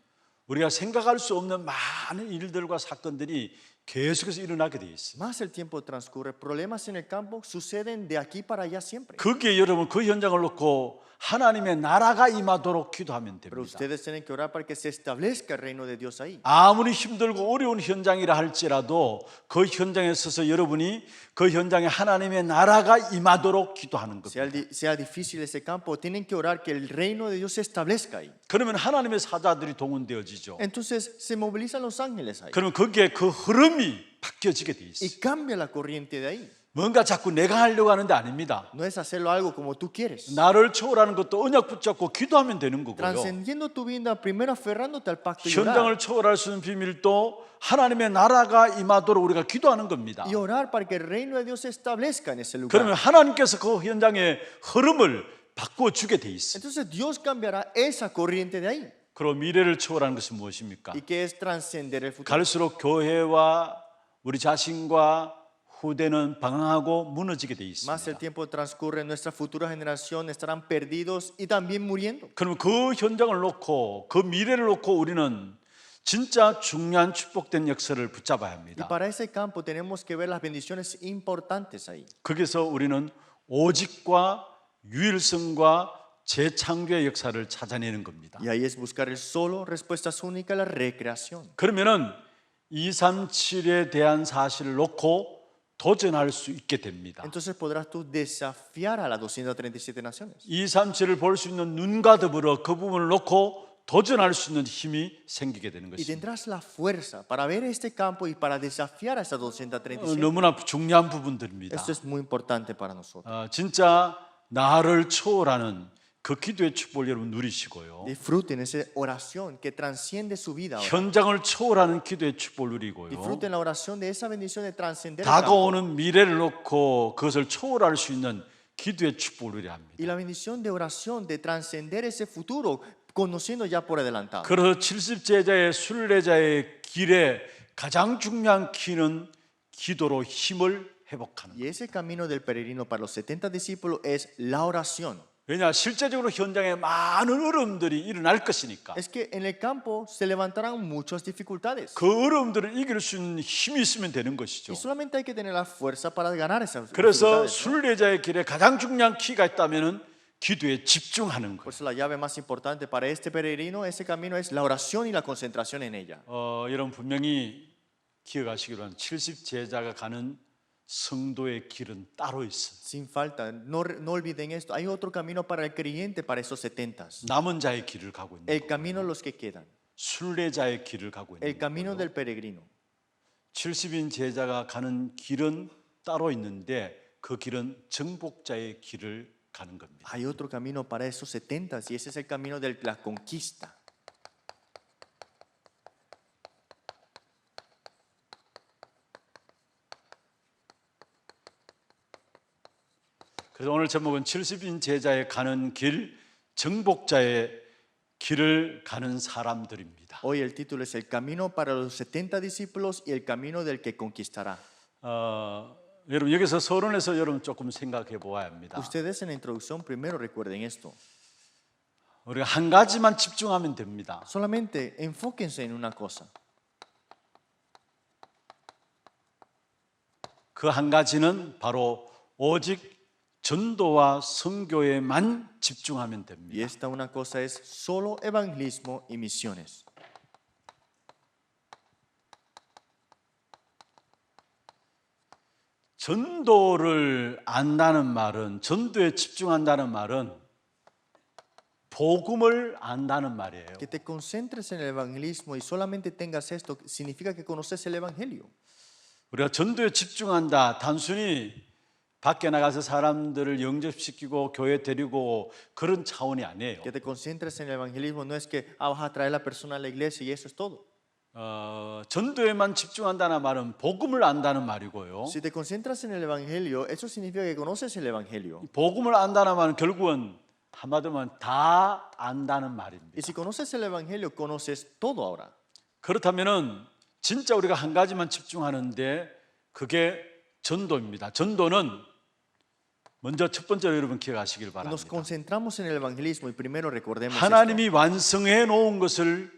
우리가 생각할 수 없는 많은 일들과 사건들이 계속해서 일어나게 돼 있어요. Más el tiempo transcurre, problemas en el campo suceden de aquí para allá siempre. 거기에 여러분 그 현장을 놓고 하나님의 나라가 임하도록 기도하면 Pero 됩니다. ustedes tienen que orar para que se establezca el reino de Dios ahí. 아무리 힘들고 어려운 현장이라 할지라도 그 현장에 서서 여러분이 그 현장에 하나님의 나라가 임하도록 기도하는 겁니다. Sea difícil ese campo, tienen que orar que el reino de Dios se establezca ahí. 그러면 하나님의 사자들이 동원되어지죠. Entonces se movilizan los ángeles ahí 그러면 거기에 그 흐름이 바뀌어지게 돼 있어요. y cambia la corriente de ahí. 뭔가 자꾸 내가 하려고 하는데 아닙니다. No es hacerlo algo como tú quieres. 나를 초월하는 것도 언약 붙잡고 기도하면 되는 거고요. Trascendiendo tu vida, primero aferrándote al pacto y orar. 현장을 초월할 수 있는 비밀도 하나님의 나라가 임하도록 우리가 기도하는 겁니다. Y orar para que el reino de Dios se establezca en ese 그러면 lugar. 하나님께서 그 현장의 흐름을 바꾸어 주게 돼 있어요. Entonces Dios cambiará esa corriente de ahí. 그리고 미래를 초월하는 것은 무엇입니까? ¿Y qué es trascender el futuro? 갈수록 교회와 우리 자신과 후대는 방황하고 무너지게 돼 Más el 있습니다. tiempo transcurre, nuestra futura generación estarán perdidos y también muriendo. 그러면 그 현장을 놓고 그 미래를 놓고 우리는 진짜 중요한 축복된 역사를 붙잡아야 Y 합니다. para ese campo tenemos que ver las bendiciones importantes ahí. 거기서 우리는 오직과 유일성과 재창조의 역사를 찾아내는 겁니다. Y ahí es buscar el solo, respuestas únicas, la recreación. 그러면은 237에 대한 사실을 놓고 도전할 수 있게 됩니다. Entonces podrás tú desafiar a las 237 naciones. 237을 볼 수 있는 눈과 더불어 그 부분을 놓고 도전할 수 있는 힘이 생기게 되는 Y 것입니다. tendrás la fuerza para ver este campo y para desafiar a esas 237. 너무나 중요한 부분들입니다. Esto es muy importante para nosotros. 진짜 나를 초월하는 그 기도의 축복을 여러분 누리시고요. Disfruten esa oración que transciende su vida ahora. 현장을 초월하는 기도의 축복을 누리고요. Disfruten la oración de esa bendición de trascender el campo. 다가오는 미래를 놓고 그것을 초월할 수 있는 기도의 축복을 누려야 합니다. Y la bendición de oración de trascender ese futuro conociendo ya por adelantado. 그래서 70제자의 순례자의 길에 가장 중요한 키는 기도로 힘을 회복하는 Y 거예요. ese camino del peregrino para los 70 discípulos es la oración. 왜냐 실제적으로 현장에 많은 어려움들이 일어날 것이니까 Es que en el campo se levantarán muchas dificultades. 그 어려움들을 이길 수 있는 힘이 있으면 되는 것이죠. Y solamente hay que tener la fuerza para ganar esas 그래서 dificultades. ¿No? 순례자의 길에 가장 중요한 키가 있다면은 기도에 집중하는 Por 거예요. eso la llave más importante para este peregrino, ese camino es la oración y la concentración en ella. 여러분 분명히 기억하시기로 한 70제자가 가는 성도의 길은 따로 있어. Sin falta, no olviden esto. Hay otro camino para el creyente para esos 70. 남은 자의 길을 가고 있는 El 거예요. camino de los que quedan. 순례자의 길을 가고 있는 El camino 거예요. del peregrino. 70인 제자가 가는 길은 따로 있는데 그 길은 정복자의 길을 가는 겁니다. Hay otro camino para esos 70 y ese es el camino de la conquista. 그래서 오늘 제목은 70인 제자의 가는 길, 정복자의 길을 가는 사람들입니다. Hoy el título es El camino para los 70 discípulos y el camino del que conquistará. 여러분 여기서 서론에서 여러분 조금 생각해 보아야 합니다. Ustedes en la introducción primero recuerden esto. 우리가 한 가지만 집중하면 됩니다. Solamente enfóquense en una cosa. 그 한 가지는 바로 오직 전도와 선교에만 집중하면 Y 됩니다. esta una cosa es solo evangelismo y misiones. 전도를 안다는 말은, 전도에 집중한다는 말은 복음을 안다는 말이에요. Que te concentres en el evangelismo y solamente tengas esto significa que conoces el evangelio. 우리가 전도에 집중한다. 단순히 밖에 나가서 사람들을 영접시키고 교회 데리고 그런 차원이 아니에요. Que te concentres en el evangelismo no es que vas a traer a la persona a la iglesia y eso es todo. 전도에만 집중한다는 말은 복음을 안다는 말이고요. Si te concentras en el evangelio, eso significa que conoces el evangelio. 복음을 안다는 말은 결국은 한마디로 말하면 다 안다는 말입니다. Y si conoces el evangelio, conoces todo ahora. 그렇다면은 진짜 우리가 한 가지만 집중하는데 그게 전도입니다. 전도는 먼저 첫 번째로 여러분 기억하시길 Nos 바랍니다. concentramos en el evangelismo y primero recordemos 하나님이 esto. 완성해 놓은 것을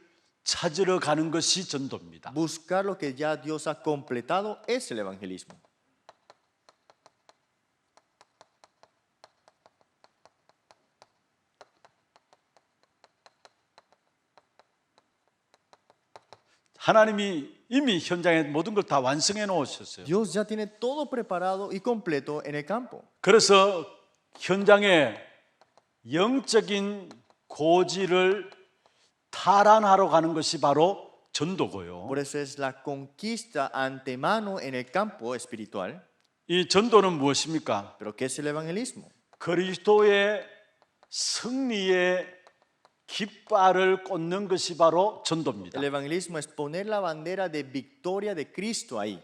찾으러 가는 것이 전도입니다. Buscar lo que ya Dios ha completado es el evangelismo. 하나님이 이미 현장에 모든 걸 다 완성해 놓으셨어요. Dios ya tiene todo preparado y completo en el campo. 그래서 현장에 영적인 고지를 탈환하러 가는 것이 바로 전도고요. Por eso es la conquista antemano en el campo espiritual. 이 전도는 무엇입니까? ¿Pero qué es el evangelismo? 그리스도의 승리의 깃발을 꽂는 것이 바로 전도입니다. El evangelismo es poner la bandera de victoria de Cristo ahí.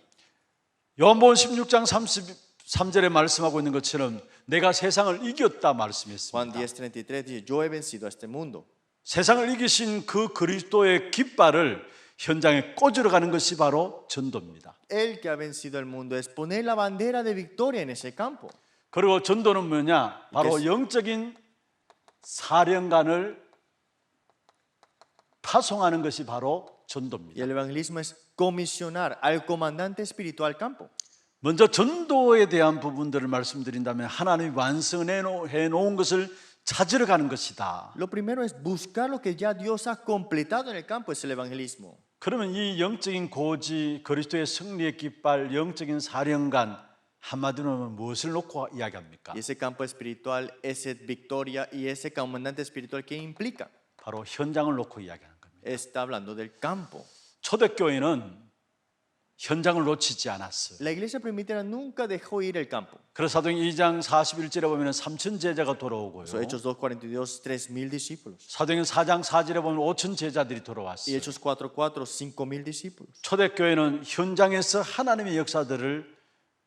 요한복음 16장 33절에 말씀하고 있는 것처럼 내가 세상을 이겼다 Juan 말씀했습니다. 10:33 dice, yo he vencido a este mundo. 세상을 이기신 그 그리스도의 깃발을 현장에 꽂으러 가는 것이 바로 전도입니다. El que ha vencido el mundo es poner la bandera de victoria en ese campo. 그리고 전도는 뭐냐? 바로 이게- 영적인 사령관을 파송하는 것이 바로 Y 전도입니다. el evangelismo es comisionar al comandante espiritual al campo. 먼저 전도에 대한 부분들을 말씀드린다면 하나님이 완성해 놓은 것을 찾으러 가는 것이다. Lo primero es buscar lo que ya Dios ha completado en el campo, es el evangelismo. 그러면 이 영적인 고지, 그리스도의 승리의 깃발, 영적인 사령관 한마디로 하면 무엇을 놓고 이야기합니까? Y ese campo espiritual, esa victoria y ese comandante espiritual, ¿qué implica? 바로 현장을 놓고 이야기하는 겁니다. Está hablando del campo. 초대교회는 현장을 놓치지 않았어요. La iglesia primitiva nunca dejó ir el campo. 그래서 사도행 2장 41절에 보면 3천 제자가 돌아오고요. So, Hechos 2:42, 3,000 discípulos. 사도행 4장 4절에 보면 5천 제자들이 Y 돌아왔어요. Hechos 4:4, 5,000 discípulos. 초대교회는 현장에서 하나님의 역사들을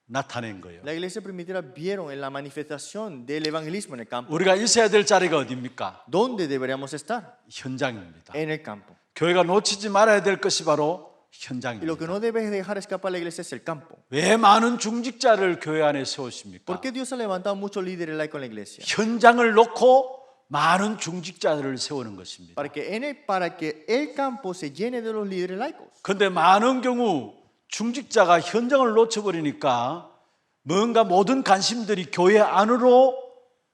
나타낸 거예요. La iglesia primitiva vieron en la manifestación del evangelismo en el campo. 우리가 있어야 될 자리가 어디입니까? ¿Dónde deberíamos estar? 현장입니다. En el campo. 교회가 놓치지 말아야 될 것이 바로 Y lo que 현장입니다. no debe dejar escapar la iglesia es el campo. 왜 많은 중직자를 교회 안에 세우십니까? ¿Por qué Dios ha levantado muchos líderes laicos en la iglesia? 현장을 놓고 많은 중직자들을 세우는 것입니다. Para que el campo se llene de los líderes laicos. 그런데 많은 경우 중직자가 현장을 놓쳐버리니까 뭔가 모든 관심들이 교회 안으로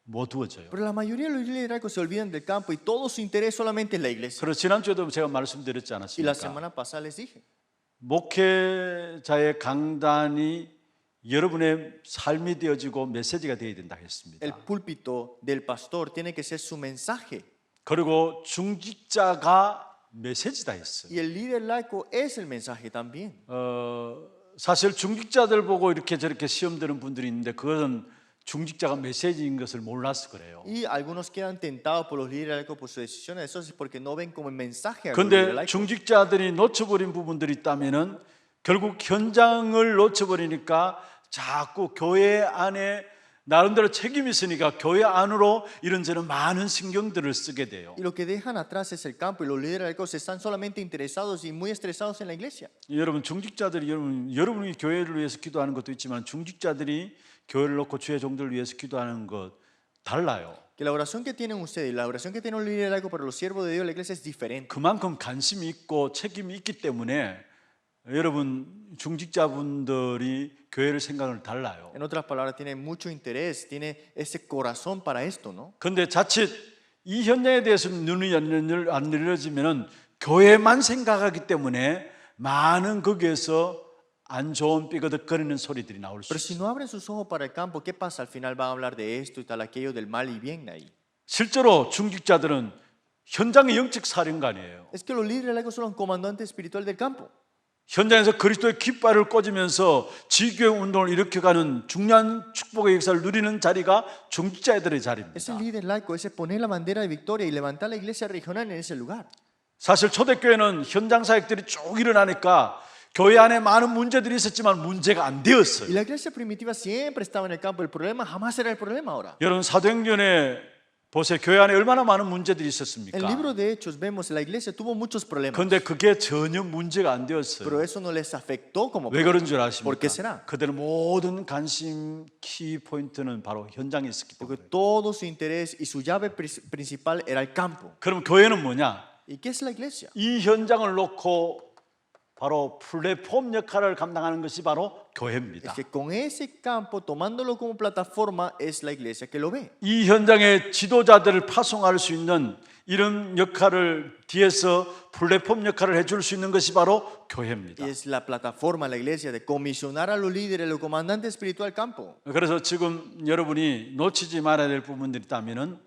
모두어져요. Pero la mayoría de los líderes laicos se olvidan del campo y todo su interés solamente es la iglesia. 그래서 지난주에도 제가 말씀드렸지 Y la 않았습니까? semana pasada les dije, 목회자의 강단이 여러분의 삶이 되어지고 메시지가 되어야 된다 했습니다. el púlpito del pastor tiene que ser su mensaje. 그리고 중직자가 메시지다 했어요. Y el líder laico es el mensaje también. 사실 중직자들 보고 이렇게 저렇게 시험 드는 분들이 있는데 그것은 중직자가 메시지인 것을 몰라서 그래요. Y algunos quedan tentados por los líderes laicos por sus decisiones. Eso es porque no ven como mensaje a los líderes 그런데 laicos. 중직자들이 놓쳐버린 부분들이 있다면은 결국 현장을 놓쳐버리니까 자꾸 교회 안에 나름대로 책임이 있으니까 교회 안으로 이런저런 많은 신경들을 쓰게 돼요. Y lo que dejan atrás es el campo y los líderes laicos están solamente interesados y muy estresados en la iglesia. 여러분 중직자들이 여러분이 교회를 위해서 기도하는 것도 있지만 중직자들이 교회를 놓고 주의 종들을 위해서 기도하는 것 달라요. Que la oración que tienen ustedes y la oración que tiene un líder laico para los siervos de Dios en la iglesia es diferente. 그만큼 관심이 있고 책임이 있기 때문에 여러분 중직자분들이 교회를 생각을 달라요. En otras palabras, tiene mucho interés, tiene ese corazón para esto, ¿no? 그런데 자칫 이 현장에 대해서 눈이 안 열려지면은 교회만 생각하기 때문에 많은 거기에서 안 좋은 삐거덕거리는 소리들이 나올 수 Pero si 있어요. no abren sus ojos para el campo, ¿qué pasa? Al final van a hablar de esto y tal, aquello, del mal y bien ahí. 실제로 중직자들은 현장의 영적 사령관이에요. Es que los líderes laicos son los comandantes espirituales del campo. 현장에서 그리스도의 깃발을 꽂으면서 지교회 운동을 일으켜가는 중요한 축복의 역사를 누리는 자리가 중직자들의 자리입니다. Ese líder laico, ese poner la bandera de victoria y levantar la iglesia regional en ese lugar. 사실 초대교회는 현장 사역들이 쭉 일어나니까 교회 안에 많은 문제들이 있었지만 문제가 안 Y 되었어요. la iglesia primitiva siempre estaba en el campo. El problema jamás era el problema ahora. 여러분 사도행전에 보세요. 교회 안에 얼마나 많은 문제들이 En el 있었습니까? libro de Hechos vemos la iglesia tuvo muchos problemas. 그런데 그게 전혀 문제가 안 되었어요. Pero eso no les afectó como 왜 그런 줄 아십니까? ¿Por qué será? 그들의 모든 관심 키 포인트는 바로 현장에 있었기 Porque 때문에. todo su interés y su llave principal era el campo. 그럼 교회는 뭐냐? ¿Y qué es la iglesia? 이 현장을 놓고 바로 플랫폼 역할을 감당하는 것이 바로 교회입니다. Es que con ese campo, tomándolo como plataforma, es la iglesia que lo ve. 이 현장의 지도자들을 파송할 수 있는 이런 역할을 뒤에서 플랫폼 역할을 해줄 수 있는 것이 바로 교회입니다. Y es la plataforma, la iglesia, de comisionar a los líderes, los comandantes espirituales del campo. 그래서 지금 여러분이 놓치지 말아야 될 부분들이 있다면은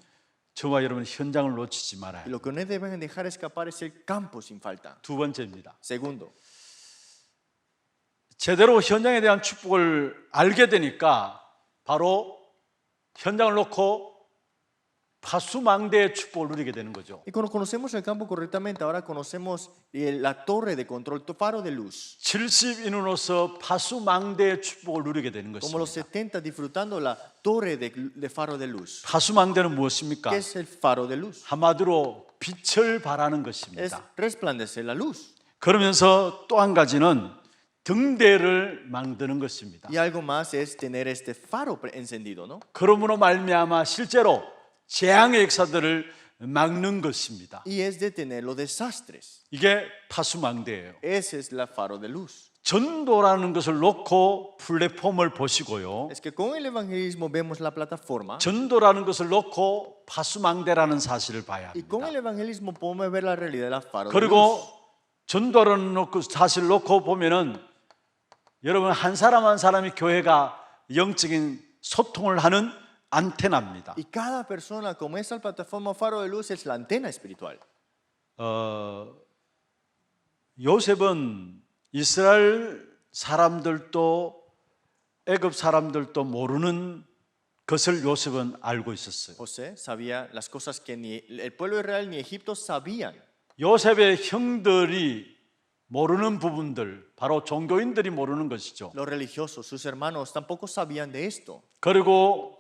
저와 여러분 현장을 놓치지 말아야 Y 해요. lo que no deben dejar escapar es el campo sin falta. 두 번째입니다. Segundo, 제대로 현장에 대한 축복을 알게 되니까 바로 현장을 놓고 파수망대의 축복을 누리게 되는 거죠. y cuando conocemos el campo correctamente, ahora conocemos la torre de control, tu faro de luz. 70인으로서 파수망대의 축복을 누리게 되는 Como los 것입니다. 70 disfrutando la torre de faro de luz. 파수망대는 무엇입니까? ¿Qué es el faro de luz? 한마디로 빛을 발하는 Es 것입니다. resplandecer la luz. 그러면서 또 한 가지는 등대를 만드는 것입니다. Y algo más es tener este faro encendido, ¿no? 그러므로 말미암아 실제로 재앙의 역사들을 막는 것입니다. Y es detener los desastres. 이게 파수망대예요. Ese es la faro de luz. 전도라는 것을 놓고 플랫폼을 보시고요. Es que con el evangelismo vemos la plataforma 전도라는 것을 놓고 파수망대라는 사실을 봐야 y con 합니다. el evangelismo podemos ver la realidad de la faro de 그리고 luz. 전도라는 사실을 놓고 보면은 여러분 한 사람 한 사람이 교회가 영적인 소통을 하는 안테나입니다. Y cada persona, como esa plataforma faro de luz, es la antena espiritual. 요셉은 이스라엘 사람들도 애굽 사람들도 모르는 것을 요셉은 알고 있었어요. José sabía las cosas que ni el pueblo de Israel ni Egipto sabían. 요셉의 형들이 모르는 부분들, 바로 종교인들이 모르는 것이죠. Los religiosos, sus hermanos, tampoco sabían de esto. 그리고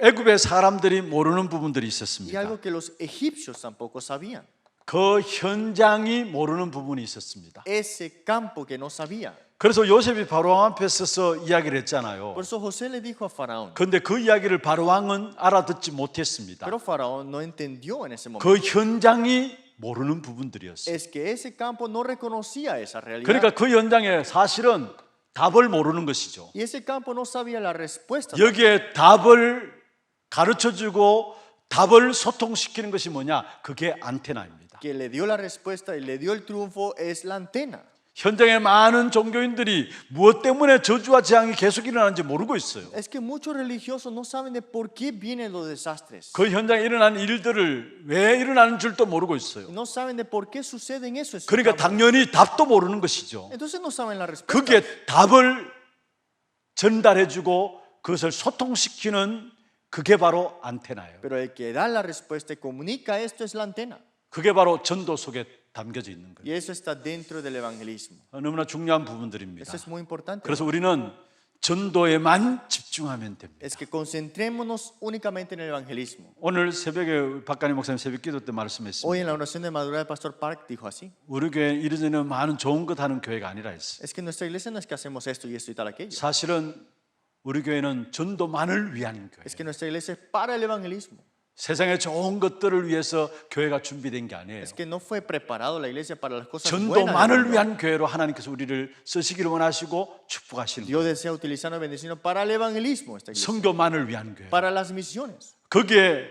애굽의 사람들이 모르는 부분들이 Y 있었습니다. algo que los egipcios tampoco sabían. 그 현장이 모르는 부분이 있었습니다. Ese campo que no sabía. 그래서 요셉이 바로왕 앞에 서서 이야기를 했잖아요. Por eso José le dijo a Faraón. 그런데 그 이야기를 바로왕은 알아듣지 못했습니다. Pero Faraón no entendió en ese momento. 그 현장이 모르는 부분들이었어요. Es que ese campo no reconocía esa realidad. 그러니까 그 현장에 사실은 답을 모르는 것이죠. Y ese campo no sabía la respuesta. 여기에 답을 가르쳐주고 답을 소통시키는 것이 뭐냐? 그게 안테나입니다. Que le dio la respuesta y le dio el triunfo es la antena. 현장에 많은 종교인들이 무엇 때문에 저주와 재앙이 계속 일어나는지 모르고 있어요. Es que muchos religiosos no saben de por qué vienen los desastres. 그 현장에 일어난 일들을 왜 일어나는 줄도 모르고 있어요. No saben de por qué suceden eso. en su 그러니까 campo. 당연히 답도 모르는 것이죠. Entonces no saben la respuesta. 그게 답을 전달해주고 그것을 소통시키는 그게 바로 안테나예요. Pero el que da la respuesta y comunica esto es la antena. 그게 바로 전도 속에 담겨져 있는 거예요. Y eso está dentro del evangelismo. 너무나 중요한 부분들입니다. Eso es muy importante. 그래서 우리는 전도에만 집중하면 됩니다. Es que concentrémonos únicamente en el evangelismo. 오늘 새벽에 박간희 목사님 새벽 기도 때 Hoy 말씀했습니다. en la oración de madurez el pastor Park dijo así. 우리 교회 이전에는 많은 좋은 것 하는 교회가 아니라 했어요. Es que en nuestra iglesia no es que hacemos esto y esto y tal aquello. 사실은 우리 교회는 전도만을 위한 교회. Es que nuestra iglesia es para el evangelismo. 세상의 좋은 것들을 위해서 교회가 준비된 게 아니에요. Es que no fue preparado la iglesia para las cosas buenas. 전도만을 del mundo. 위한 교회로 하나님께서 우리를 쓰시기를 원하시고 축복하시는 Dios 거예요. desea utilizarnos bendiciones para el evangelismo, esta iglesia, 선교만을 위한 교회. para las misiones. 거기에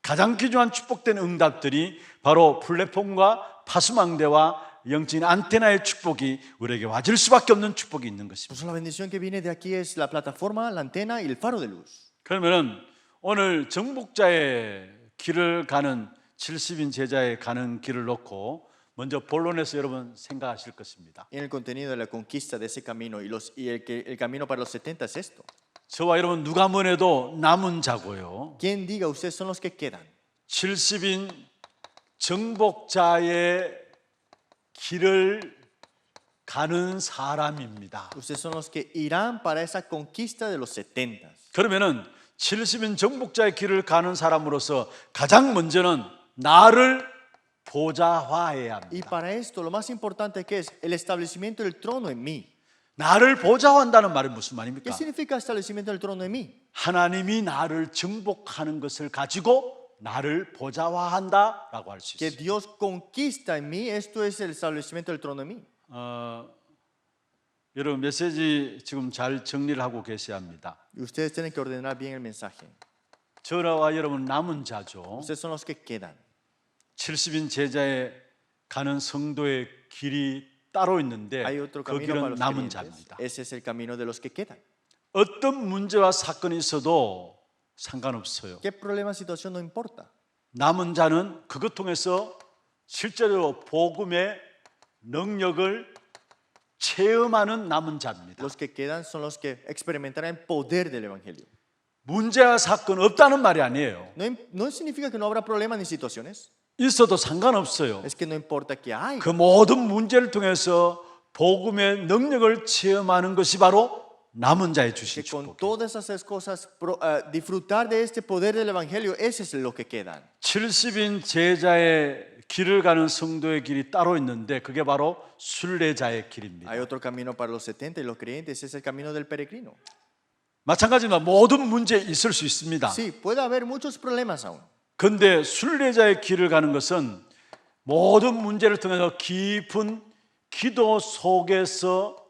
가장 귀중한 축복된 응답들이 바로 플랫폼과 파수망대와 영적인 안테나의 축복이 우리에게 와줄 수밖에 없는 축복이 있는 것입니다. Por eso la bendición que viene de aquí es la plataforma, la antena y el faro de luz. 그러면은 오늘 정복자의 길을 가는 70인 제자의 가는 길을 놓고 먼저 본론에서 여러분 생각하실 것입니다. En el contenido de la conquista de ese camino el camino para los 70 es esto. 저와 여러분 누가 뭐래도 남은 자고요. ¿Quién diga ustedes son los que quedan? 70인 정복자의 길을 가는 사람입니다. Ustedes son los que irán para esa conquista de los 70. 그러면은 70인 정복자의 길을 가는 사람으로서 가장 먼저는 나를 보좌화해야 Y 합니다. para esto lo más importante que es el establecimiento del trono en mí. 나를 보좌한다는 말이 무슨 ¿Qué 말입니까? significa establecimiento del trono en mí? 하나님이 나를 정복하는 것을 가지고 나를 보좌화한다라고 할 수 Que 있습니다. Dios conquista en mí, esto es el establecimiento del trono en mí. 여러분 메시지 지금 잘 정리를 하고 계셔야 합니다. Y ustedes tienen que ordenar bien el mensaje. 저와 여러분 남은 자죠. Ustedes son los que quedan. 70인 제자에 가는 성도의 길이 따로 있는데 Hay otro 그 camino para 길은 los 남은 creyentes. 자입니다. Ese es el camino de los que quedan. 어떤 문제와 사건이 있어도 상관없어요. ¿Qué problema, situación no importa? 남은 자는 그것 통해서 실제로 복음의 능력을 체험하는 남은 자입니다. Los que quedan son los que experimentarán el poder del Evangelio. 문제와 사건 없다는 말이 아니에요. No significa que no habrá problemas ni situaciones. 있어도 상관없어요. Es que no importa que hay. 그 모든 문제를 통해서 복음의 능력을 체험하는 것이 바로 남은 자의 주신 Que con 축복. todas esas cosas disfrutar de este poder del Evangelio, ese es lo que quedan. 70인 제자의 길을 가는 성도의 길이 따로 있는데 그게 바로 순례자의 길입니다. Hay otro camino para los 70 y los creyentes, es el camino del peregrino. 마찬가지로 모든 문제 있을 수 있습니다. Sí, puede haber muchos problemas aún. 그런데 순례자의 길을 가는 것은 모든 문제를 통해서 깊은 기도 속에서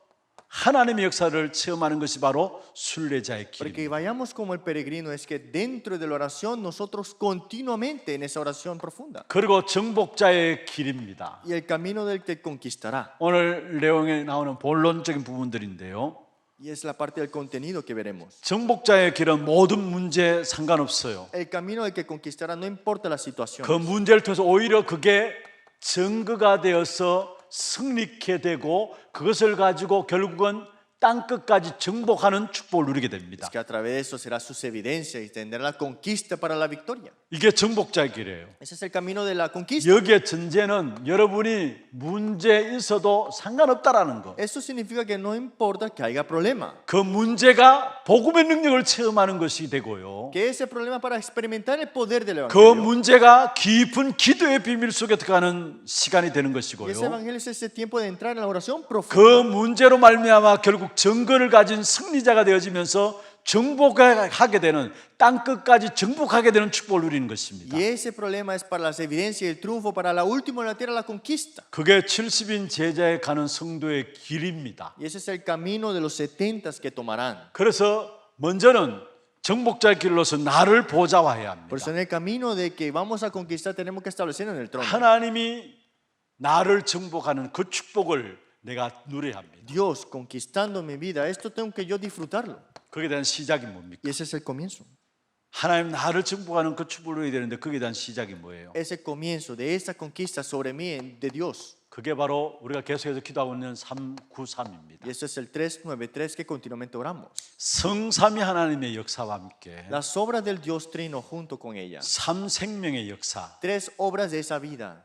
하나님의 역사를 체험하는 것이 바로 순례자의 길입니다. Porque vayamos como el peregrino, es que dentro de la oración nosotros continuamente en esa oración profunda. 그리고 정복자의 길입니다. Y el camino del que conquistará. 오늘 내용에 나오는 본론적인 부분들인데요. Y es la parte del contenido que veremos. 정복자의 길은 모든 문제 상관없어요. El camino del que conquistará no importa la situación. 그 문제를 통해서 오히려 그게 증거가 되어서 승리케 되고 그것을 가지고 결국은 땅 끝까지 정복하는 축복을 누리게 됩니다. Es que a través de eso será sus evidencias y tendrá la conquista para la victoria. 이게 정복자의 길이에요. Ese es el camino de la conquista. 여기에 전제는 여러분이 문제 있어도 상관없다라는 거. Eso significa que no importa que haya problema. 그 문제가 복음의 능력을 체험하는 것이 되고요. Que ese problema para experimentar el poder del 그 Evangelio. 문제가 깊은 기도의 비밀 속에 들어가는 시간이 되는 Y ese 것이고요. Evangelio es ese tiempo de entrar en la oración 그 profunda. 문제로 말미암아 결국 증거를 가진 승리자가 되어지면서 정복하게 되는 땅 끝까지 정복하게 되는 축복을 누리는 것입니다. Y ese problema es para las evidencias y el triunfo para la última en la tierra, la conquista. 그게 70인 제자에 가는 성도의 길입니다. Y ese es el camino de los 70 que tomarán. 그래서 먼저는 정복자의 길로서 나를 보좌화해야 Por eso 합니다. en el camino de que vamos a conquistar tenemos que establecer en el trono. 하나님이 나를 정복하는 그 축복을 내가 누려야 합니다. Dios conquistando mi vida, esto tengo que yo disfrutarlo. 거기에 대한 시작이 뭡니까? Y ese es el comienzo. 하나님 나를 정복하는 그 축복을 누려야 되는데 거기에 대한 시작이 뭐예요? Ese comienzo de esta conquista sobre mí de Dios. 그게 바로 우리가 계속해서 기도하고 있는 393입니다. Y eso es el 393 que continuamente oramos. 성삼위 하나님의 역사와 함께 Las obras del Dios Trino junto con ella. 삼생명의 역사. 3 obras de esa vida.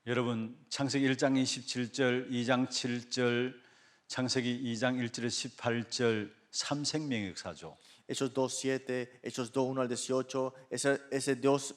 여러분 창세기 1장 27절, 2장 7절, 창세기 2장 1절에 18절 삼생명의 역사죠. Hechos 2:7, Hechos 2:1 al 18, ese Dios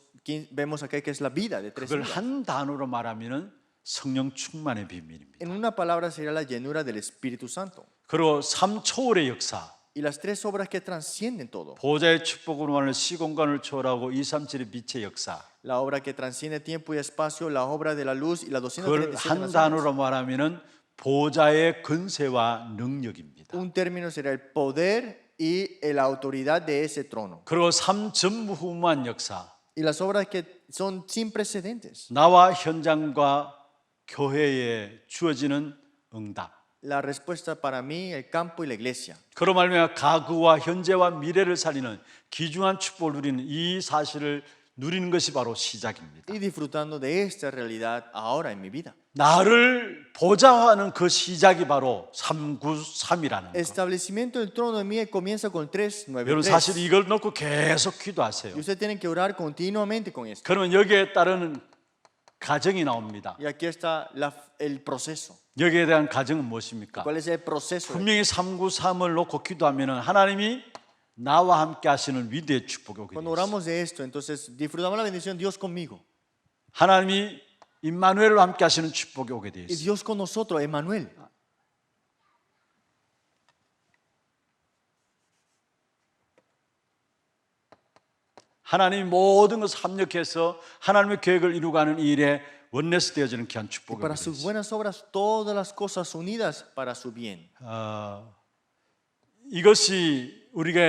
vemos acá que es la vida de 3 그걸 vidas. 한 단어로 말하면은 성령 충만의 비밀입니다. En una palabra sería la llenura del Espíritu Santo. 그리고 삼초월의 역사. Y las 3 obras que transcienden todo. 보좌의 축복으로 말하는 시공간을 초월하고 237의 빛의 역사. La obra que transciende tiempo y espacio, la obra de la luz y la 그걸 237 한 naciones. 단어로 말하면은 보좌의 근세와 능력입니다. Un término será el poder y la autoridad de ese trono. 그리고 삼전무후무한 역사. Y las obras que son sin precedentes. 나와 현장과 교회에 주어지는 응답. La respuesta para mí, el campo y la iglesia. 그로 말미암아 과거와 현재와 미래를 살리는 귀중한 축복을 누리는 이 사실을 누리는 것이 바로 시작입니다. y disfrutando de esta realidad ahora en mi vida. 나를 보좌하는 그 시작이 바로 393이라는 거. Establecimiento del trono de mí comienza con 여러분 사실 3:93. 이걸 놓고 계속 기도하세요. Y usted tiene que orar continuamente con esto. 그러면 여기에 따르는 가정이 나옵니다. Y aquí está el proceso. 여기에 대한 가정은 무엇입니까? ¿Cuál es el proceso? 분명히 393을 놓고 기도하면 하나님이 나와 함께 하시는 위대의 축복이 오게 Cuando 됩니다. oramos de esto, entonces disfrutamos la bendición Dios conmigo 하나님이 임마누엘과 함께 하시는 축복이 오게 되어 y 있습니다. Dios con nosotros, Emmanuel. 하나님이 모든 것을 합력해서 하나님의 계획을 이루가는 일에 원내스 되어지는 귀한 Y 축복이 para 오게 되어 sus 있습니다. buenas obras, todas las cosas unidas para su bien. 이것이 우리가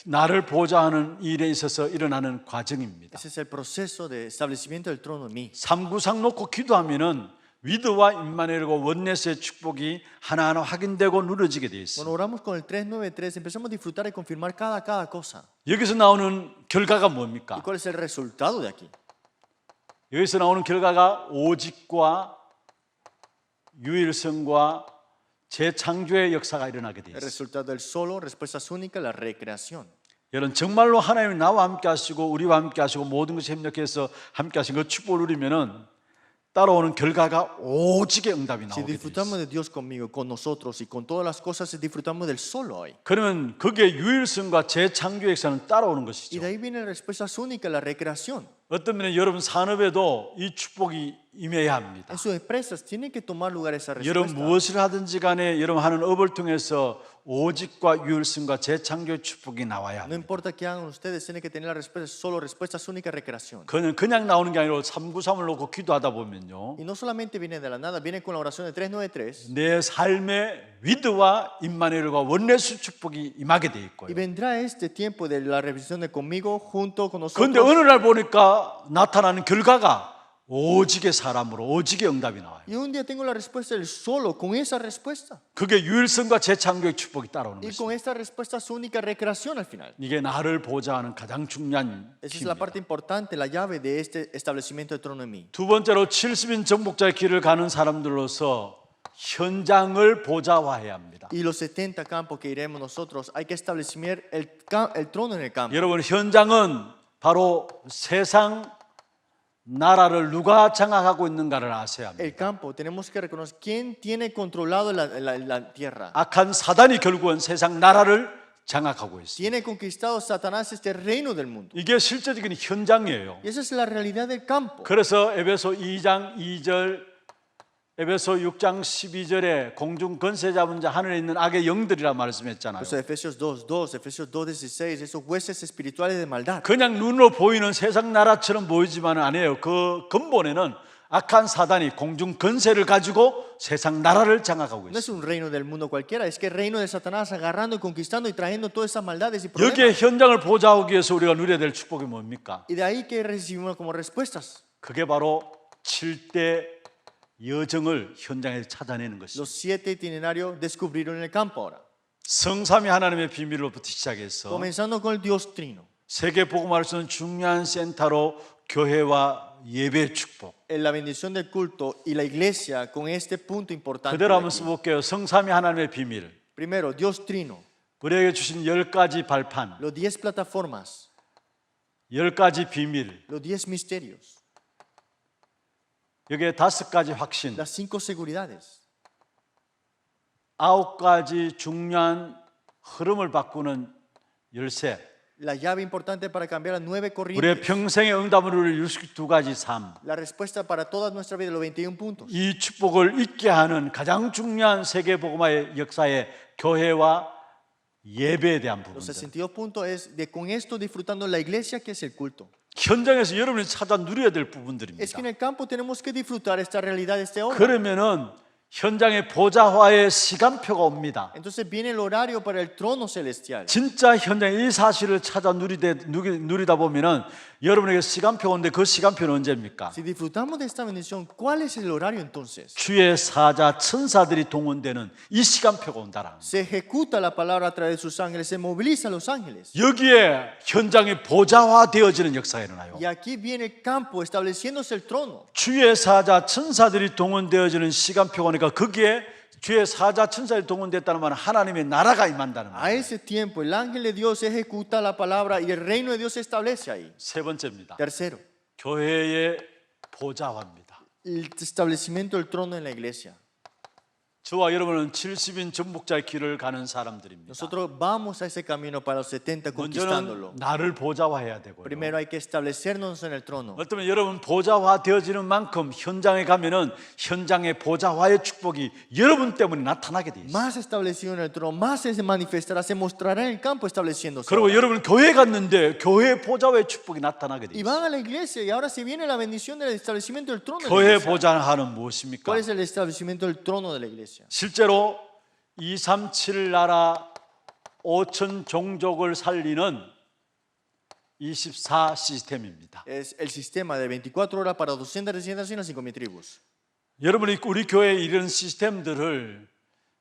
나를 보좌하는 일에 있어서 일어나는 과정입니다. Ese es el proceso de establecimiento del trono en mí. 393 놓고 기도하면은 위드와 임마누엘과 원내스의 축복이 하나하나 확인되고 누려지게 되어 있습니다. Cuando oramos con el 393, empezamos a disfrutar y confirmar cada cosa. 여기서 나오는 결과가 ¿Y 뭡니까? cuál es el resultado de aquí? 여기서 나오는 결과가 오직과 유일성과 재창조의 역사가 일어나게 되어 El 있습니다. resultado del solo, respuestas únicas, la recreación. 여러분 정말로 하나님이 나와 함께 하시고 우리와 함께 하시고 모든 것이 협력해서 함께 하신 그 축복을 누리면은 따라오는 결과가 오직의 응답이 Si 나오게 되어 disfrutamos 있습니다. de Dios conmigo, con nosotros y con todas las cosas, disfrutamos del solo hoy. 그러면 그게 유일성과 재창조의 역사는 따라오는 Y 것이죠. de ahí viene la respuestas únicas, la recreación. 어떤 면에 여러분 산업에도 이 축복이 임해야 합니다. En sus empresas tienen que tomar lugar esa 여러분 respuesta. 무엇을 하든지 간에 여러분 하는 업을 통해서 오직과 유일성과 재창조의 축복이 나와야 No 합니다. importa qué hagan ustedes, tienen que tener la respuesta, solo respuestas únicas, recreación. 그냥 나오는 게 아니라 393을 놓고 기도하다 보면요. Y no solamente viene de la nada, viene con la oración de 393 내 삶의 위드와 임마누엘과 원내수 축복이 임하게 돼 y 있고요. vendrá este tiempo de la revisión de conmigo junto con 그런데 nosotros. 어느 날 보니까 나타나는 결과가 오직의 사람으로 오직의 응답이 나와요. Y un día tengo la respuesta del solo con esa respuesta. 그게 유일성과 재창조의 축복이 따라오는 Y 것입니다. con esta respuesta única recreación al final. 이게 나를 보좌하는 가장 중요한 Esa es la 키입니다. parte importante, la llave de este establecimiento de trono en mí. 두 번째로 70인 정복자의 길을 가는 사람들로서 현장을 보좌화해야 합니다. Y los 70 campos que iremos nosotros, hay que establecer el trono en el campo. 여러분 현장은 바로 세상 나라를 누가 장악하고 있는가를 아셔야 합니다. El campo, tenemos que reconocer quién tiene controlado la tierra. 악한 사단이 결국은 세상 나라를 장악하고 있습니다. Tiene conquistado Satanás este reino del mundo. 이게 실제적인 현장이에요. Y esa es la realidad del campo. 그래서 에베소 2장 2절 에베소 6장 12절에 공중 권세 잡은 자 하늘에 있는 악의 영들이라 말씀했잖아요. Pues Efesios 2:2, Efesios 2:16, esos huestes espirituales de maldad. 그냥 눈으로 보이는 세상 나라처럼 보이지만은 아니에요. 그 근본에는 악한 사단이 공중 권세를 가지고 세상 나라를 장악하고 No es 있어요. un reino del mundo cualquiera, es que el reino de Satanás agarrando y conquistando y trayendo todas esas maldades y 여기에 problemas. 현장을 보좌하기 위해서 우리가 누려야 될 축복이 뭡니까? Y de ahí que recibimos como respuestas. 그게 바로 7대 여정을 현장에서 찾아내는 것이죠. Los 7 itinerarios descubrieron en el campo ahora. 성삼위 하나님의 비밀로부터 시작해서 Comenzando con el Dios Trino. 세계 복음화를 쓰는 중요한 센터로 교회와 예배 축복. En la bendición del culto y la iglesia con este punto importante. 그대로 de 한번 aquí. 써볼게요. 성삼위 하나님의 비밀. Primero, Dios Trino. 우리에게 주신 10가지 발판, Los 10 plataformas, 10가지 비밀, los 10 misterios, 여기에 5가지 확신, las 5 seguridades, 9가지 중요한 흐름을 바꾸는 열쇠, la llave importante para cambiar las 9 우리의 corrientes, 평생의 응답을 누릴 62가지 삶. la respuesta para toda nuestra vida, los 21 puntos. 이 축복을 잊게 하는 가장 중요한 세계 복음화의 역사의 교회와 예배에 대한 Los 부분들. 62 puntos es de con esto disfrutando la iglesia que es el culto. 현장에서 여러분이 찾아 누려야 될 Es que en 부분들입니다. el campo tenemos que disfrutar esta realidad, este hora. 그러면은 현장의 보좌화의 시간표가 옵니다. Entonces viene el horario para el trono celestial. 진짜 현장의 이 사실을 찾아 누리다 보면은 여러분에게 시간표가 오는데 그 시간표는 언제입니까? Si disfrutamos de esta bendición, ¿cuál es el horario entonces? 주의 사자 천사들이 동원되는 이 시간표가 온다라. Se ejecuta la palabra a través de sus ángeles, se moviliza a los ángeles. 여기에 현장이 보좌화되어지는 역사가 일어나요. Y aquí viene el campo, estableciéndose el trono. 주의 사자 천사들이 동원되어지는 시간표가 오니까 거기에 주의 사자 천사들이 동원됐다는 말은 하나님의 나라가 임한다는 A 말이에요. ese tiempo, el ángel de Dios ejecuta la palabra y el reino de Dios se establece ahí. 세 번째입니다. Tercero, 교회의 보좌화입니다. el establecimiento del trono en la iglesia. 저와 여러분은 70인 정복자의 길을 가는 사람들입니다. Nosotros vamos a ese camino para los 70 conquistándolo. 먼저는 나를 보좌화해야 되고요. Primero hay que establecernos en el trono. 어쩌면 여러분 보좌화 되어지는 만큼 현장에 가면은 현장의 보좌화의 축복이 여러분 때문에 나타나게 돼 있어요. Más establecido en el trono, más se manifestará, se mostrará en el campo estableciéndose. 그리고 ahora. 여러분 교회 갔는데 교회의 보좌화의 축복이 나타나게 돼 Y 있어요. van a la iglesia y ahora se viene la bendición del establecimiento del trono de la 교회 iglesia. 보좌화는 무엇입니까? ¿Cuál es el establecimiento del trono de la iglesia? 실제로 237 나라 5천 종족을 살리는 24 시스템입니다. Es el sistema de 24 horas para 200 recientes y las 5.000 tribus. 여러분이 우리 교회에 이런 시스템들을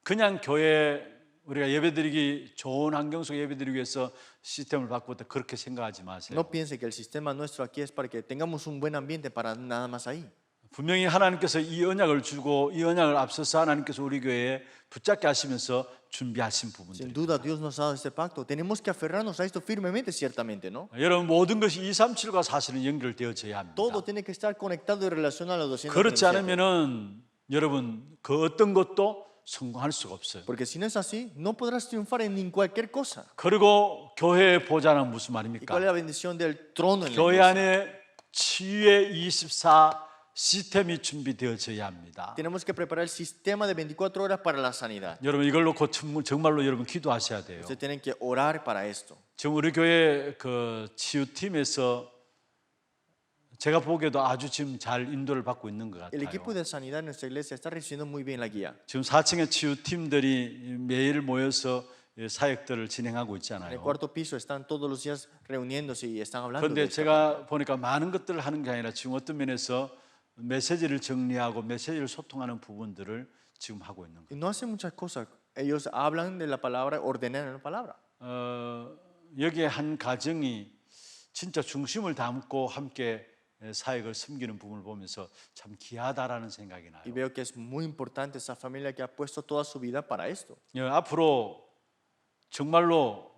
그냥 교회 우리가 예배드리기 좋은 환경 속에 예배드리기 위해서 시스템을 바꾸었다 그렇게 생각하지 마세요. No piense que el sistema nuestro aquí es para que tengamos un buen ambiente para nada más ahí. 분명히 하나님께서 이 언약을 주고 이 언약을 앞서서 하나님께서 우리 교회에 붙잡게 하시면서 준비하신 Sin 부분들. duda Dios nos ha dado este pacto. Tenemos que aferrarnos a esto firmemente, ciertamente, ¿no? 여러분 모든 것이 237과 사실은 연결되어져야 합니다. Todo tiene que estar conectado y relacionado a los 그렇지 237. 않으면은 여러분 그 어떤 것도 성공할 수가 없어요. Porque si no es así, no podrás triunfar en cualquier cosa. 그리고 교회의 보좌는 무슨 ¿Y cuál es 말입니까? la bendición del trono en la 교회 iglesia? 안에 치유의 24 시스템이 준비되어져야 합니다. Tenemos que preparar el sistema de 24 horas para la sanidad. 여러분 이걸 놓고 정말로 여러분 기도하셔야 돼요. Ustedes tienen que orar para esto. 지금 우리 교회 그 치유팀에서 제가 보기에도 아주 지금 잘 인도를 받고 있는 것 El equipo 같아요. de sanidad en nuestra iglesia está recibiendo muy bien la guía. 지금 4층의 치유팀들이 매일 모여서 사역들을 진행하고 En el 있잖아요. cuarto piso están todos los días reuniéndose y están hablando de 그런데 esto. 제가 보니까 많은 것들을 하는 게 아니라 지금 어떤 면에서 메시지를 정리하고 메시지를 소통하는 부분들을 지금 하고 있는 거예요. Y no hacen muchas cosas. Ellos hablan de la palabra, ordenan la palabra. 여기에 한 가정이 진짜 중심을 담고 함께 사역을 섬기는 부분을 보면서 참 귀하다라는 생각이 나요. Y veo que es muy importante esa familia que ha puesto toda su vida para esto. 앞으로 정말로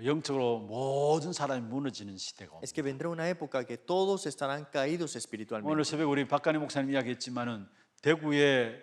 영적으로 모든 사람이 무너지는 시대가 옵니다. Es que vendrá una época que todos estarán caídos espiritualmente. 오늘 새벽 우리 박간희 목사님 이야기했지만은 대구의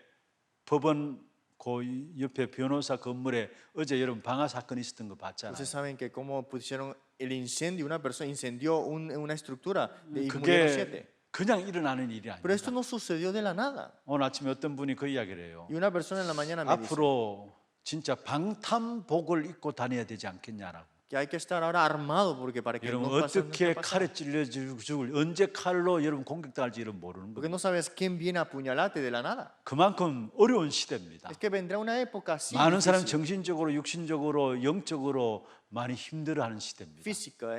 법원 그 옆에 변호사 건물에 어제 여러분 방화 사건이 있었던 거 봤잖아요. Ustedes saben que cómo pusieron el incendio, una persona incendió una estructura y murieron 그게 7. 그냥 일어나는 일이 Pero esto 아닙니다. no sucedió de la nada. 오늘 아침에 어떤 분이 그 이야기를 해요. Y una persona en la mañana me dice 앞으로 진짜 방탄복을 입고 다녀야 되지 않겠냐라고. que hay que estar ahora armado porque para que 여러분 no pase, 어떻게 칼에 찔려 죽을 언제 칼로 여러분 공격당할지 여러분 모르는 porque 거예요. no sabes quién viene a apuñalarte de la nada. 그만큼 어려운 시대입니다. Es que vendrá una época así, 많은 사람 difícil, 정신적으로 육신적으로 영적으로 많이 힘들어하는 시대입니다. física,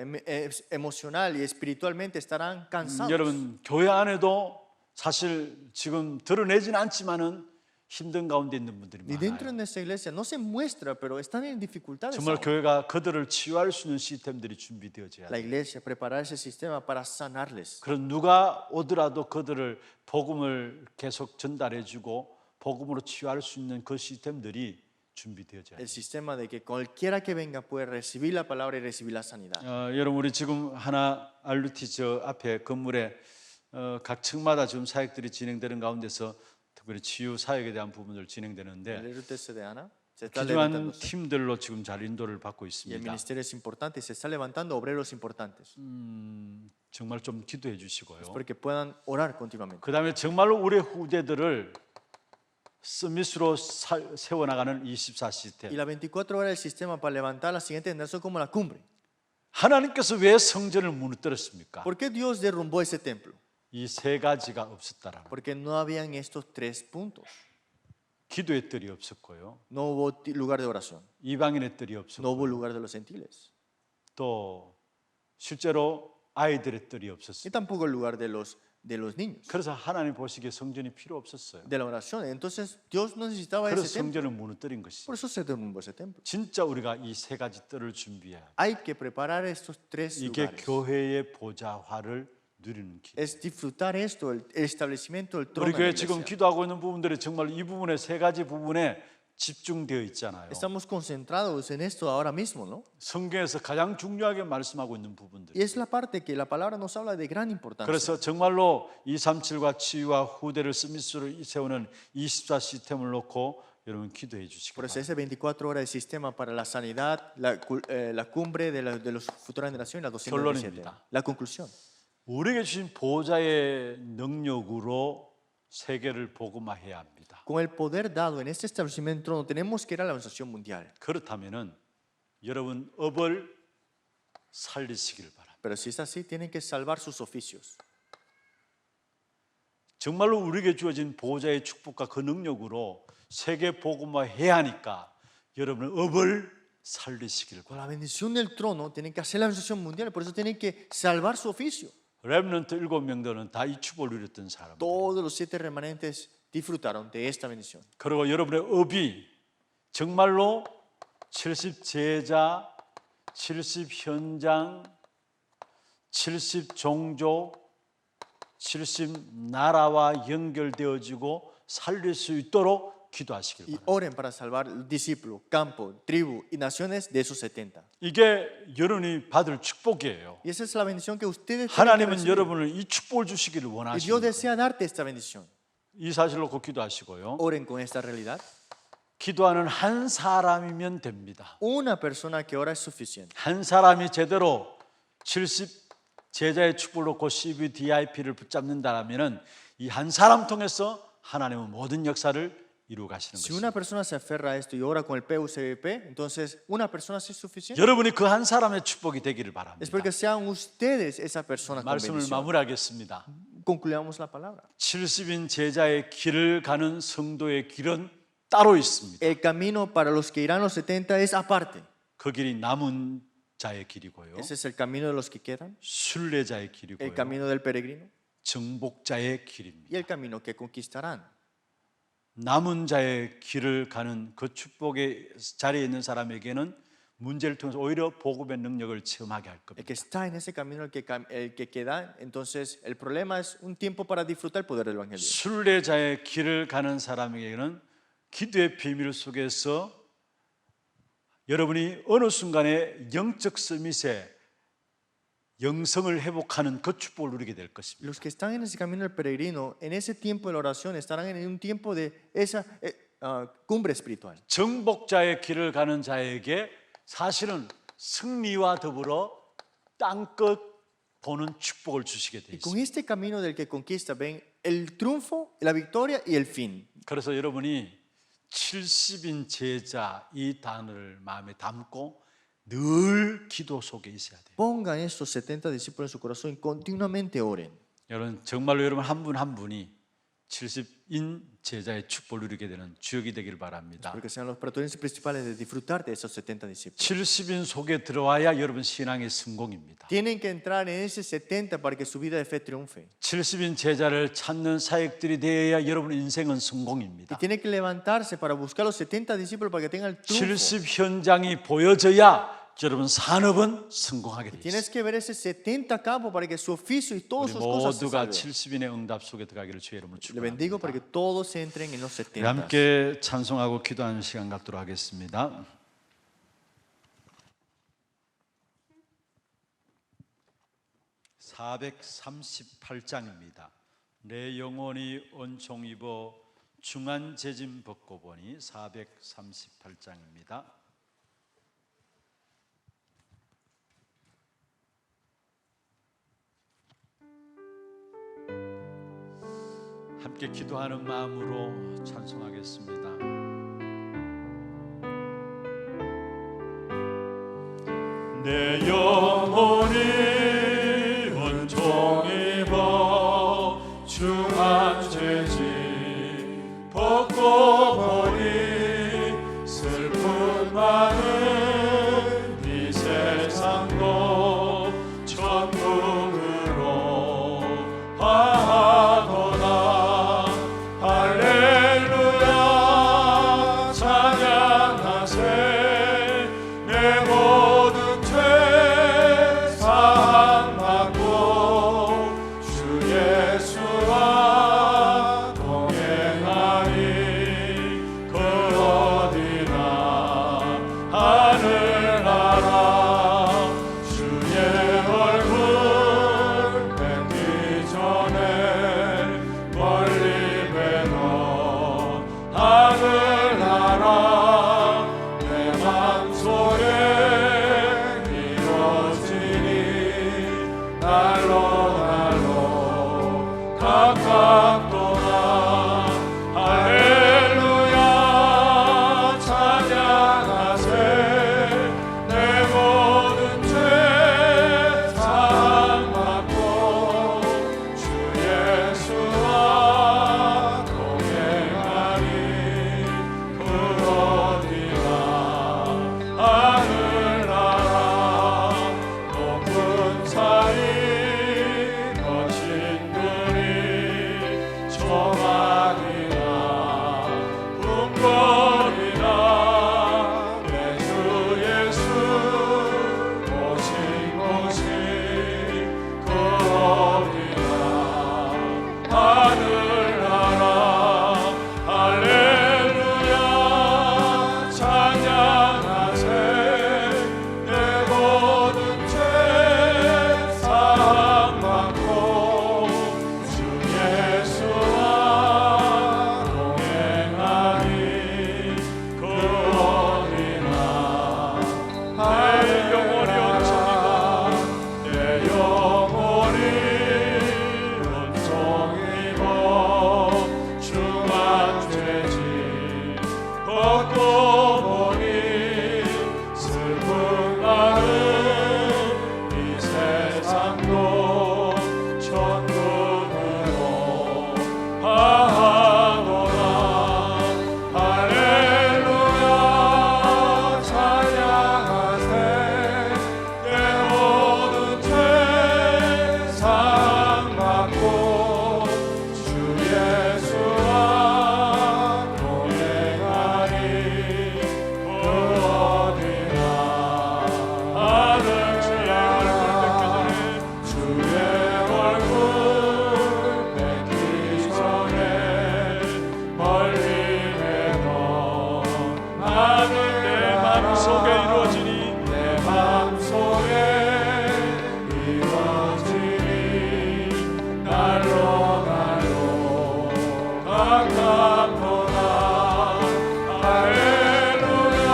emocional y espiritualmente estarán cansados. 여러분 교회 안에도 사실 지금 드러내지는 않지만은 힘든 가운데 있는 분들이 Ni dentro de 많아요. nuestra iglesia no se muestra, pero están en dificultades. 정말 ahora. 교회가 그들을 치유할 수 있는 시스템들이 준비되어져야 La 돼요. iglesia preparar ese sistema para sanarles. 그런 누가 오더라도 그들을 복음을 계속 전달해주고 복음으로 치유할 수 있는 그 시스템들이 준비되어져야 El 돼요. sistema de que cualquiera que venga puede recibir la palabra y recibir la sanidad. 여러분 우리 지금 하나 알루티 저 앞에 건물에 각 층마다 지금 사역들이 진행되는 가운데서 특별히 치유 사역에 대한 부분들 El 진행되는데 RUTC de Ana se está 귀중한 levantándose. 팀들로 지금 잘 인도를 받고 Y el 있습니다. ministerio es importante y se está levantando obreros importantes. 정말 좀 기도해 주시고요. Para que puedan orar continuamente. 그 다음에 정말로 우리 후대들을 서밋으로 세워나가는 24 Y 시스템. las 24 horas del sistema para levantar la siguiente generación como la cumbre. 하나님께서 왜 성전을 무너뜨렸습니까? ¿Por qué Dios derrumbó ese templo? 이 세 가지가 없었다라는 거예요. Porque no habían estos 3 puntos. 기도의 뜰이 없었고요. No hubo lugar de oración. 이방인의 뜰이 No 없었고 hubo lugar de los gentiles. 또 실제로 아이들의 뜰이 y 없었어요. tampoco el lugar de los niños, 그래서 하나님 보시기에 성전이 필요 없었어요. de la oración. Entonces Dios no necesitaba 그래서 ese templo. 성전을 무너뜨린 것이. Por eso se derrumbó ese templo. 진짜 우리가 이 세 가지 뜰을 준비해야 돼. Hay que preparar estos tres 이게 lugares. 교회의 보좌화를 누리는 길. Es disfrutar esto, el establecimiento del trono 우리 de la 교회 지금 iglesia. 기도하고 있는 부분들이 정말 이 부분에 세 가지 부분에 집중되어 있잖아요. Estamos concentrados en esto ahora mismo, ¿no? 성경에서 가장 중요하게 말씀하고 있는 부분들. Y es la parte que la palabra nos habla de gran importancia. 그래서 정말로 237과 치유와 후대를 스미스로 세우는 24 시스템을 놓고 여러분 기도해 주시기 Por eso 바랍니다. ese 24 horas de sistema para la sanidad, la cumbre de los futuras generaciones, la 217. 결론입니다. La conclusión. 우리에게 주신 보좌의 능력으로 세계를 복음화해야 합니다. Con el poder dado en este establecimiento no tenemos que ir a la organización mundial. 그렇다면은 여러분 업을 살리시길 바랍니다. Pero si es así, tienen que salvar sus oficios. 정말로 우리에게 주어진 보좌의 축복과 그 능력으로 세계 복음화해야 하니까 여러분은 업을 살리시길 Con 바랍니다. la bendición del trono tienen que hacer la organización mundial, por eso tienen que salvar su oficio. 렘넌트 7명들은 다 이 축복을 누렸던 사람. Todos los 7 remanentes disfrutaron de esta bendición. 그리고 여러분의 업이 정말로 70 제자, 70 현장, 70 종족, 70 나라와 연결되어지고 살릴 수 있도록 기도하시길 Y 바랍니다. oren para salvar discípulos, campo, tribu y naciones de esos 70. 이게 여러분이 받을 축복이에요. Y esa es la bendición que ustedes tienen que 하나님은 recibir. 여러분을 이 축복을 주시기를 Y Dios 원하십니다. desea darte esta bendición. 이 사실 놓고 기도하시고요. Oren con esta realidad. 기도하는 한 사람이면 됩니다. Una persona que ora es suficiente. 한 사람이 제대로 70 제자의 축복을 놓고 CVDIP를 붙잡는다라면은 이 한 사람 통해서 하나님은 모든 역사를 이루어 가시는 Si 것입니다. una persona se aferra a esto y ora con el PUCVP, entonces una persona sí es suficiente. 여러분이 그 한 사람의 축복이 되기를 Es 바랍니다. porque sean ustedes esa persona con 말씀을 bendición. 마무리하겠습니다. Concluyamos la palabra. 70인 제자의 길을 가는 성도의 길은 따로 있습니다. El camino para los que irán los 70 es aparte. 그 길이 남은 자의 길이고요. Ese es el camino de los que quedan, 순례자의 el 길이고요. camino del peregrino 정복자의 길입니다. y el camino que conquistarán. 남은 자의 길을 가는 그 축복의 자리에 있는 사람에게는 문제를 통해서 오히려 복음의 능력을 체험하게 할 El 겁니다. que está en ese camino, el que queda, entonces el problema es un tiempo para disfrutar el poder del Evangelio. 순례자의 길을 가는 사람에게는 기도의 비밀 속에서 여러분이 어느 순간에 영적 서밋에 영성을 회복하는 그 축복을 누리게 될 것입니다. Los que están en ese camino del peregrino, en ese tiempo de la oración, estarán en un tiempo de esa cumbre espiritual. 정복자의 길을 가는 자에게 사실은 승리와 더불어 땅끝 보는 축복을 주시게 돼 Y con 있습니다. este camino del que conquista, ven el triunfo, la victoria y el fin. 그래서 여러분이 70인 제자 이 단어를 마음에 담고 늘 기도 속에 있어야 돼요. Pongan estos 70 discípulos en su corazón y continuamente oren. 여러분 정말로 여러분 한 분 한 분이 70인 제자의 축복을 누리게 되는 주역이 되기를 바랍니다. Porque sean los protagonistas principales de disfrutar de esos 70 discípulos. 70인 속에 들어와야 여러분 신앙의 성공입니다. Tienen que entrar en ese 70 para que su vida de fe triunfe. 70인 제자를 찾는 사역들이 되어야 여러분 인생은 Y 성공입니다. tienen que levantarse para buscar los 70 discípulos para que tengan el triunfo. 70 현장이 보여져야 여러분 산업은 성공하게 돼 있습니다. Tienes que ver ese 70 campos para que su oficio y todas 우리 sus cosas se 모두가 salven. 70인의 응답 속에 들어가기를 주의 이름으로 Le bendigo para que 축원합니다. todos entren en los 우리 70. 함께 찬송하고 기도하는 시간 갖도록 하겠습니다. (438장입니다) 내 영혼이 은총 입어 중한 재짐 벗고 보니 438장입니다. 함께 기도하는 마음으로 찬송하겠습니다. 내 영혼이 은총 입어 중한 죄짐 벗고 보니 슬픈 많은 이 세상도 천국 걷고 보니 슬픈 마음 이 세상도 천국으로 향하노라. 할렐루야 찬양하세. 내 모든 죄 사함받고 주 예수와 동행하리. 그 어디나 하늘 주의 얼굴 뵙기 전에 멀리 해도 나는 내 맘속에 이루어지니 내 맘속에 이루어지니 날로 날로 가깝도다. 할렐루야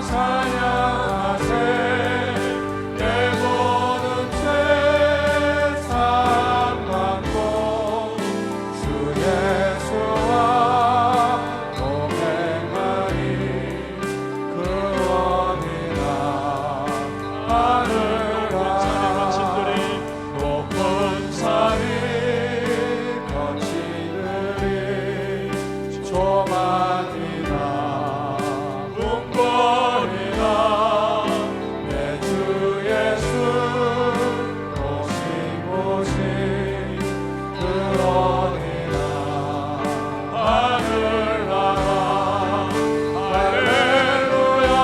찬양하세. 내 모든 죄 사함받고 주 예수와 동행하리. 그 어디나 하늘 아래 높은 산이 거치느니 조만이나 꿈거리나 내 주 예수 오신 곳이 그 어디나 하늘나라. 할렐루야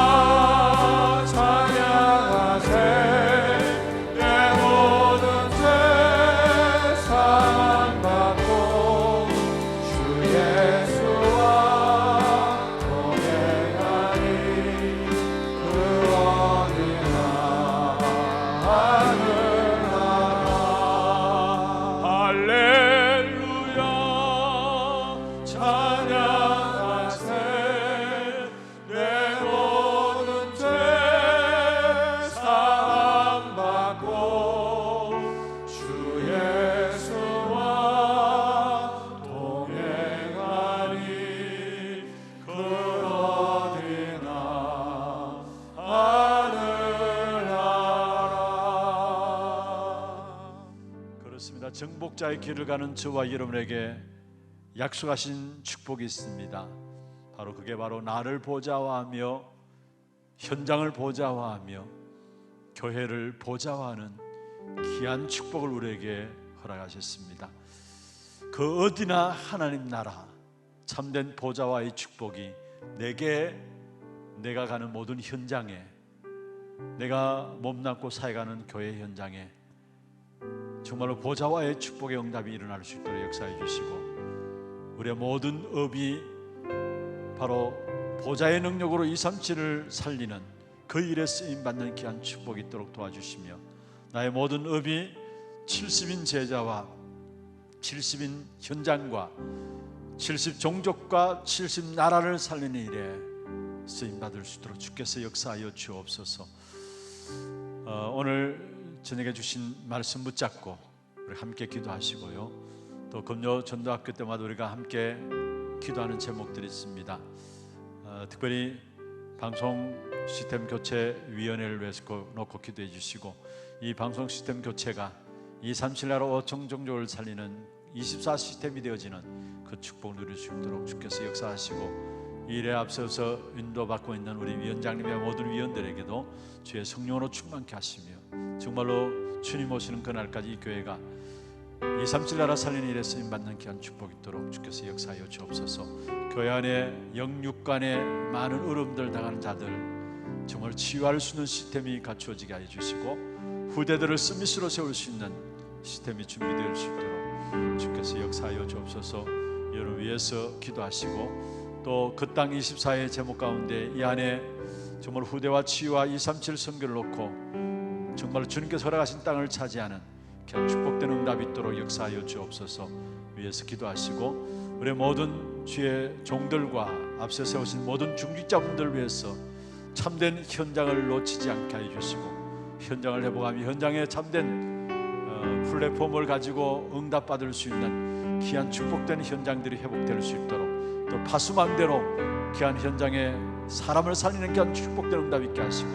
찬양하세. 내 모든 죄 사함받고 주 예수와 동행하리. 그 어디나 하늘나라. 할렐루야 찬양하세. 내 모든 죄 사함받고 주 예수와 동행하리. 그 어디나 하늘나라. 그렇습니다. 정복자의 길을 가는 저와 여러분에게 약속하신 축복이 있습니다. 바로 그게 바로 나를 보좌화하며 현장을 보좌화하며 교회를 보좌화하는 귀한 축복을 우리에게 허락하셨습니다. 그 어디나 하나님 나라 참된 보좌와의 축복이 내가 가는 모든 현장에, 내가 몸담고 살아가는 교회 현장에 정말로 보좌와의 축복의 응답이 일어날 수 있도록 역사해 주시고, 우리의 모든 업이 바로 보좌의 능력으로 237을 살리는 그 일에 쓰임받는 귀한 축복이 있도록 도와주시며, 나의 모든 업이 70인 제자와 70인 현장과 70 종족과 70 나라를 살리는 일에 쓰임받을 수 있도록 주께서 역사하여 주옵소서. 오늘 저녁에 주신 말씀 붙잡고 우리 함께 기도하시고요. 또 금요 전도학교 때마다 우리가 함께 기도하는 제목들이 있습니다. 특별히 방송 시스템 교체 위원회를 위해서 놓고 기도해 주시고, 이 방송 시스템 교체가 237 나라 5천 종족을 살리는 24 시스템이 되어지는 그 축복을 누릴 수 있도록 주께서 역사하시고, 이 일에 앞서서 인도받고 있는 우리 위원장님의 모든 위원들에게도 주의 성령으로 충만케 하시며, 정말로 주님 오시는 그날까지 이 교회가 237 나라 살리는 일에 쓰임받는 귀한 축복이 있도록 주께서 역사하여 주옵소서. 교회 안에 영육간에 많은 어려움들 당하는 자들 정말 치유할 수 있는 시스템이 갖추어지게 하여 주시고, 후대들을 스미스로 세울 수 있는 시스템이 준비될 수 있도록 주께서 역사하여 주옵소서. 여러분 위해서 기도하시고, 또 그 땅 24의 제목 가운데 이 안에 정말 후대와 치유와 237 선교를 놓고 정말 주님께서 허락하신 땅을 차지하는 귀한 축복된 응답이 있도록 역사하여 주옵소서. 위해서 기도하시고, 우리 모든 주의 종들과 앞서 세우신 모든 중직자분들 위해서 참된 현장을 놓치지 않게 하여 주시고, 현장을 회복하며 현장에 참된 플랫폼을 가지고 응답받을 수 있는 귀한 축복된 현장들이 회복될 수 있도록, 또 파수망대로 귀한 현장에 사람을 살리는 귀한 축복된 응답 있게 하시고,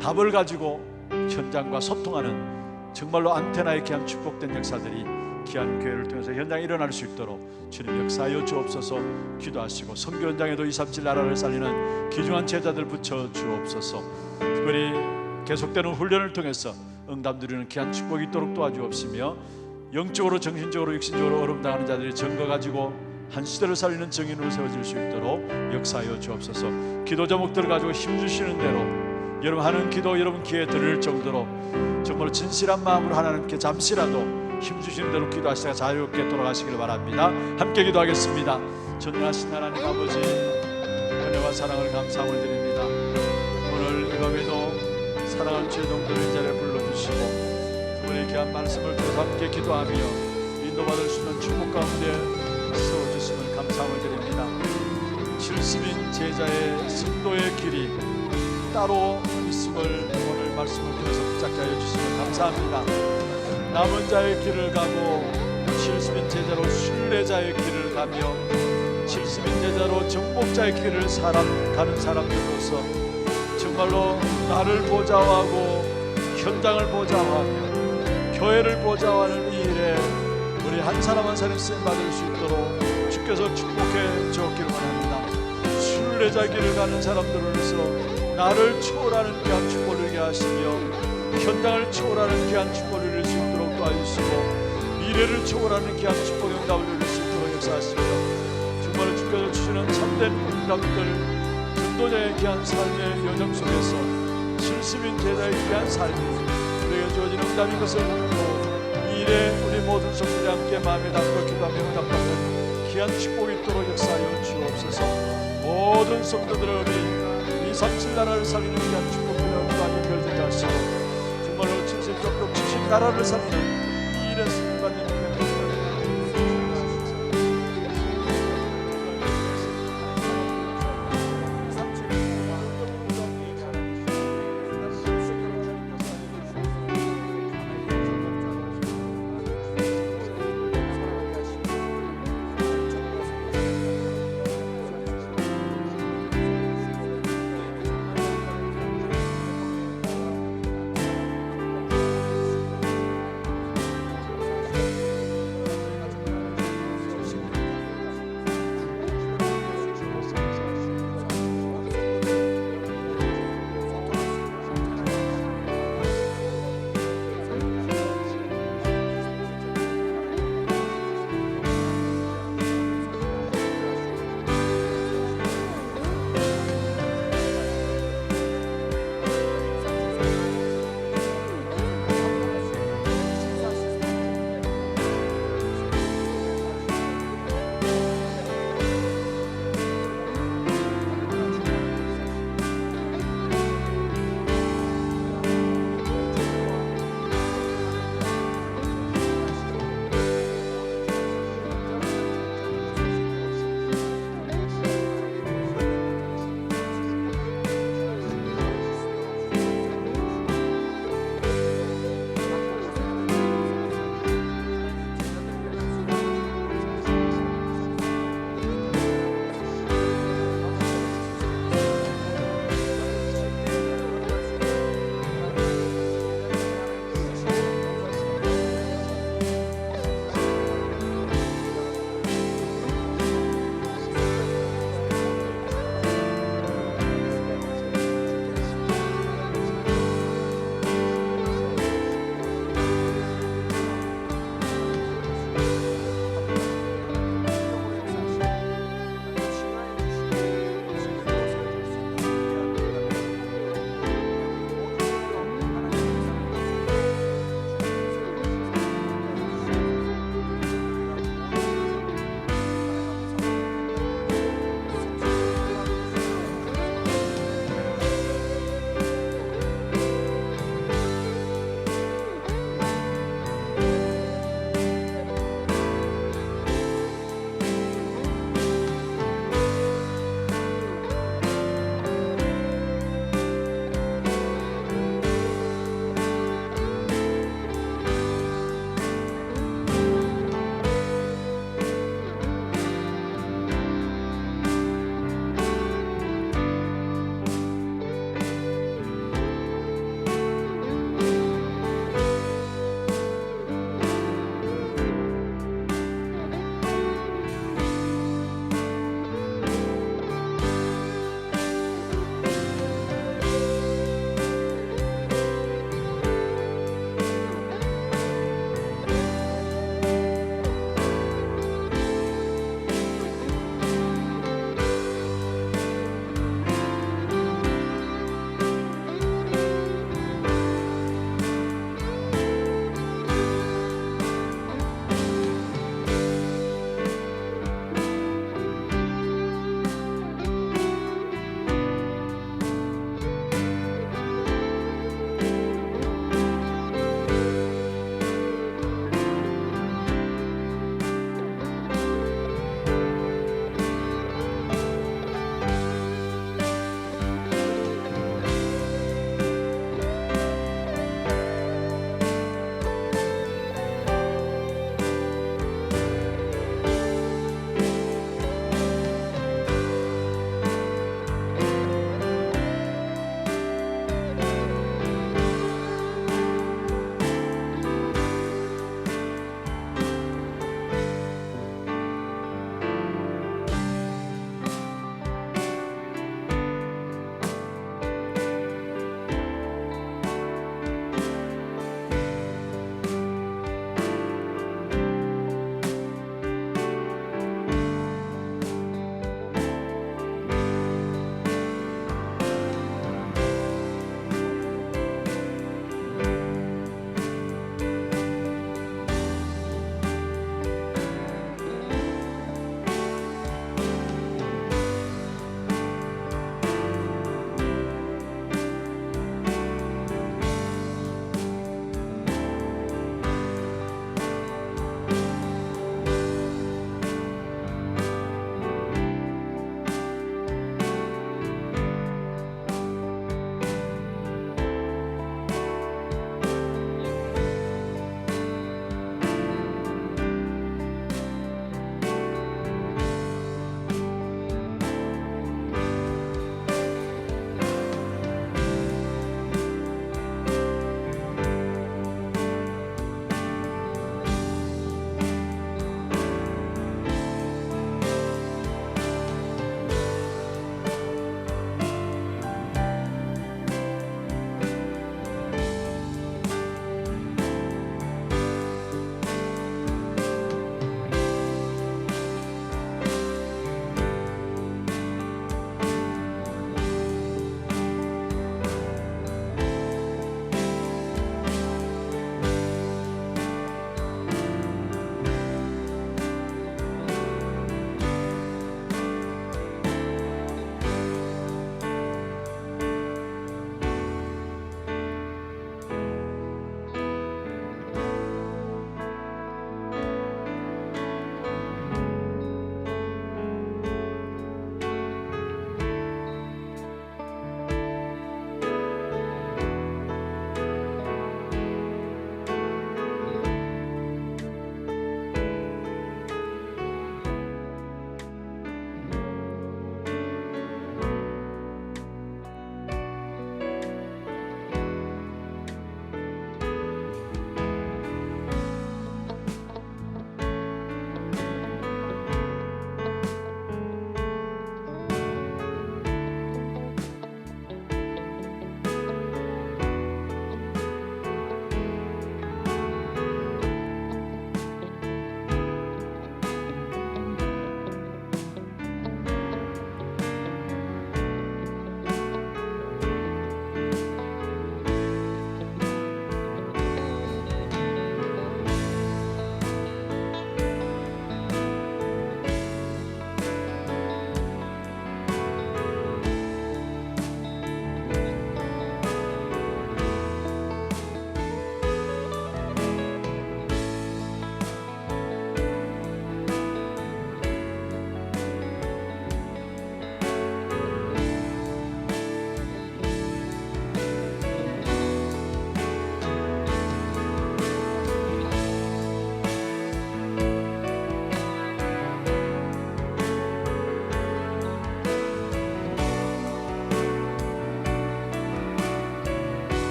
답을 가지고 현장과 소통하는 정말로 안테나의 귀한 축복된 역사들이 귀한 교회를 통해서 현장에 일어날 수 있도록 주님 역사하여 주옵소서. 기도하시고 선교 현장에도 237 나라를 살리는 귀중한 제자들 붙여 주옵소서. 특별히 계속되는 훈련을 통해서 응답 누리는 귀한 축복이 있도록 도와주옵시며, 영적으로 정신적으로 육신적으로 어려움당하는 자들이 증거 가지고 한 시대를 살리는 증인으로 세워질 수 있도록 역사하여 주옵소서. 기도 제목들을 가지고 힘주시는 대로 여러분 하는 기도 여러분 귀에 들을 정도로 정말 진실한 마음으로 하나님께 잠시라도 힘주시는 대로 기도하시다가 자유롭게 돌아가시길 바랍니다. 함께 기도하겠습니다. 전능하신 하나님 아버지, 은혜와 사랑을 감사함을 드립니다. 오늘 이 밤에도 사랑하는 주의 종들을 이 자리에 불러주시고 그분의 귀한 말씀을 통해서 함께 기도하며 인도받을 수 있는 축복 가운데 세워주심을 감사함을 드립니다. 70인 제자의 승도의 길이 따로 있음을 오늘 말씀을 통해서 붙잡게 하여 주시면 감사합니다. 남은 자의 길을 가고 70인 제자로 순례자의 길을 가며 70인 제자로 정복자의 길을 가는 사람들로서 정말로 나를 보좌하고 현장을 보좌하며 교회를 보좌하는 이 일에 우리 한 사람 한 사람 쓰임 받을 수 있도록 주께서 축복해 주었기를 원합니다. 순례자 길을 가는 사람들로서 나를 초월하는 귀한 축복을 누리게 하시며 현장을 초월하는 귀한 축복을 누릴 수 있도록 도와주시고 미래를 초월하는 귀한 축복의 응답을 누릴 수 있도록 역사하시며 정말 주께서 주시는 참된 응답들 전도자의 귀한 삶의 여정 속에서 70인 제자의 귀한 삶이 우리에게 주어진 응답인 것을 믿고 이 일에 우리 모든 성도들이 함께 마음에 담고 기도하며 응답받는 귀한 축복이 있도록 역사하여 주옵소서. 모든 성도들을 우리 237 나라를 살리는 귀한 축복을 응답하여 결정하시고 정말로 70족족 70 나라를 살리는 이 일에서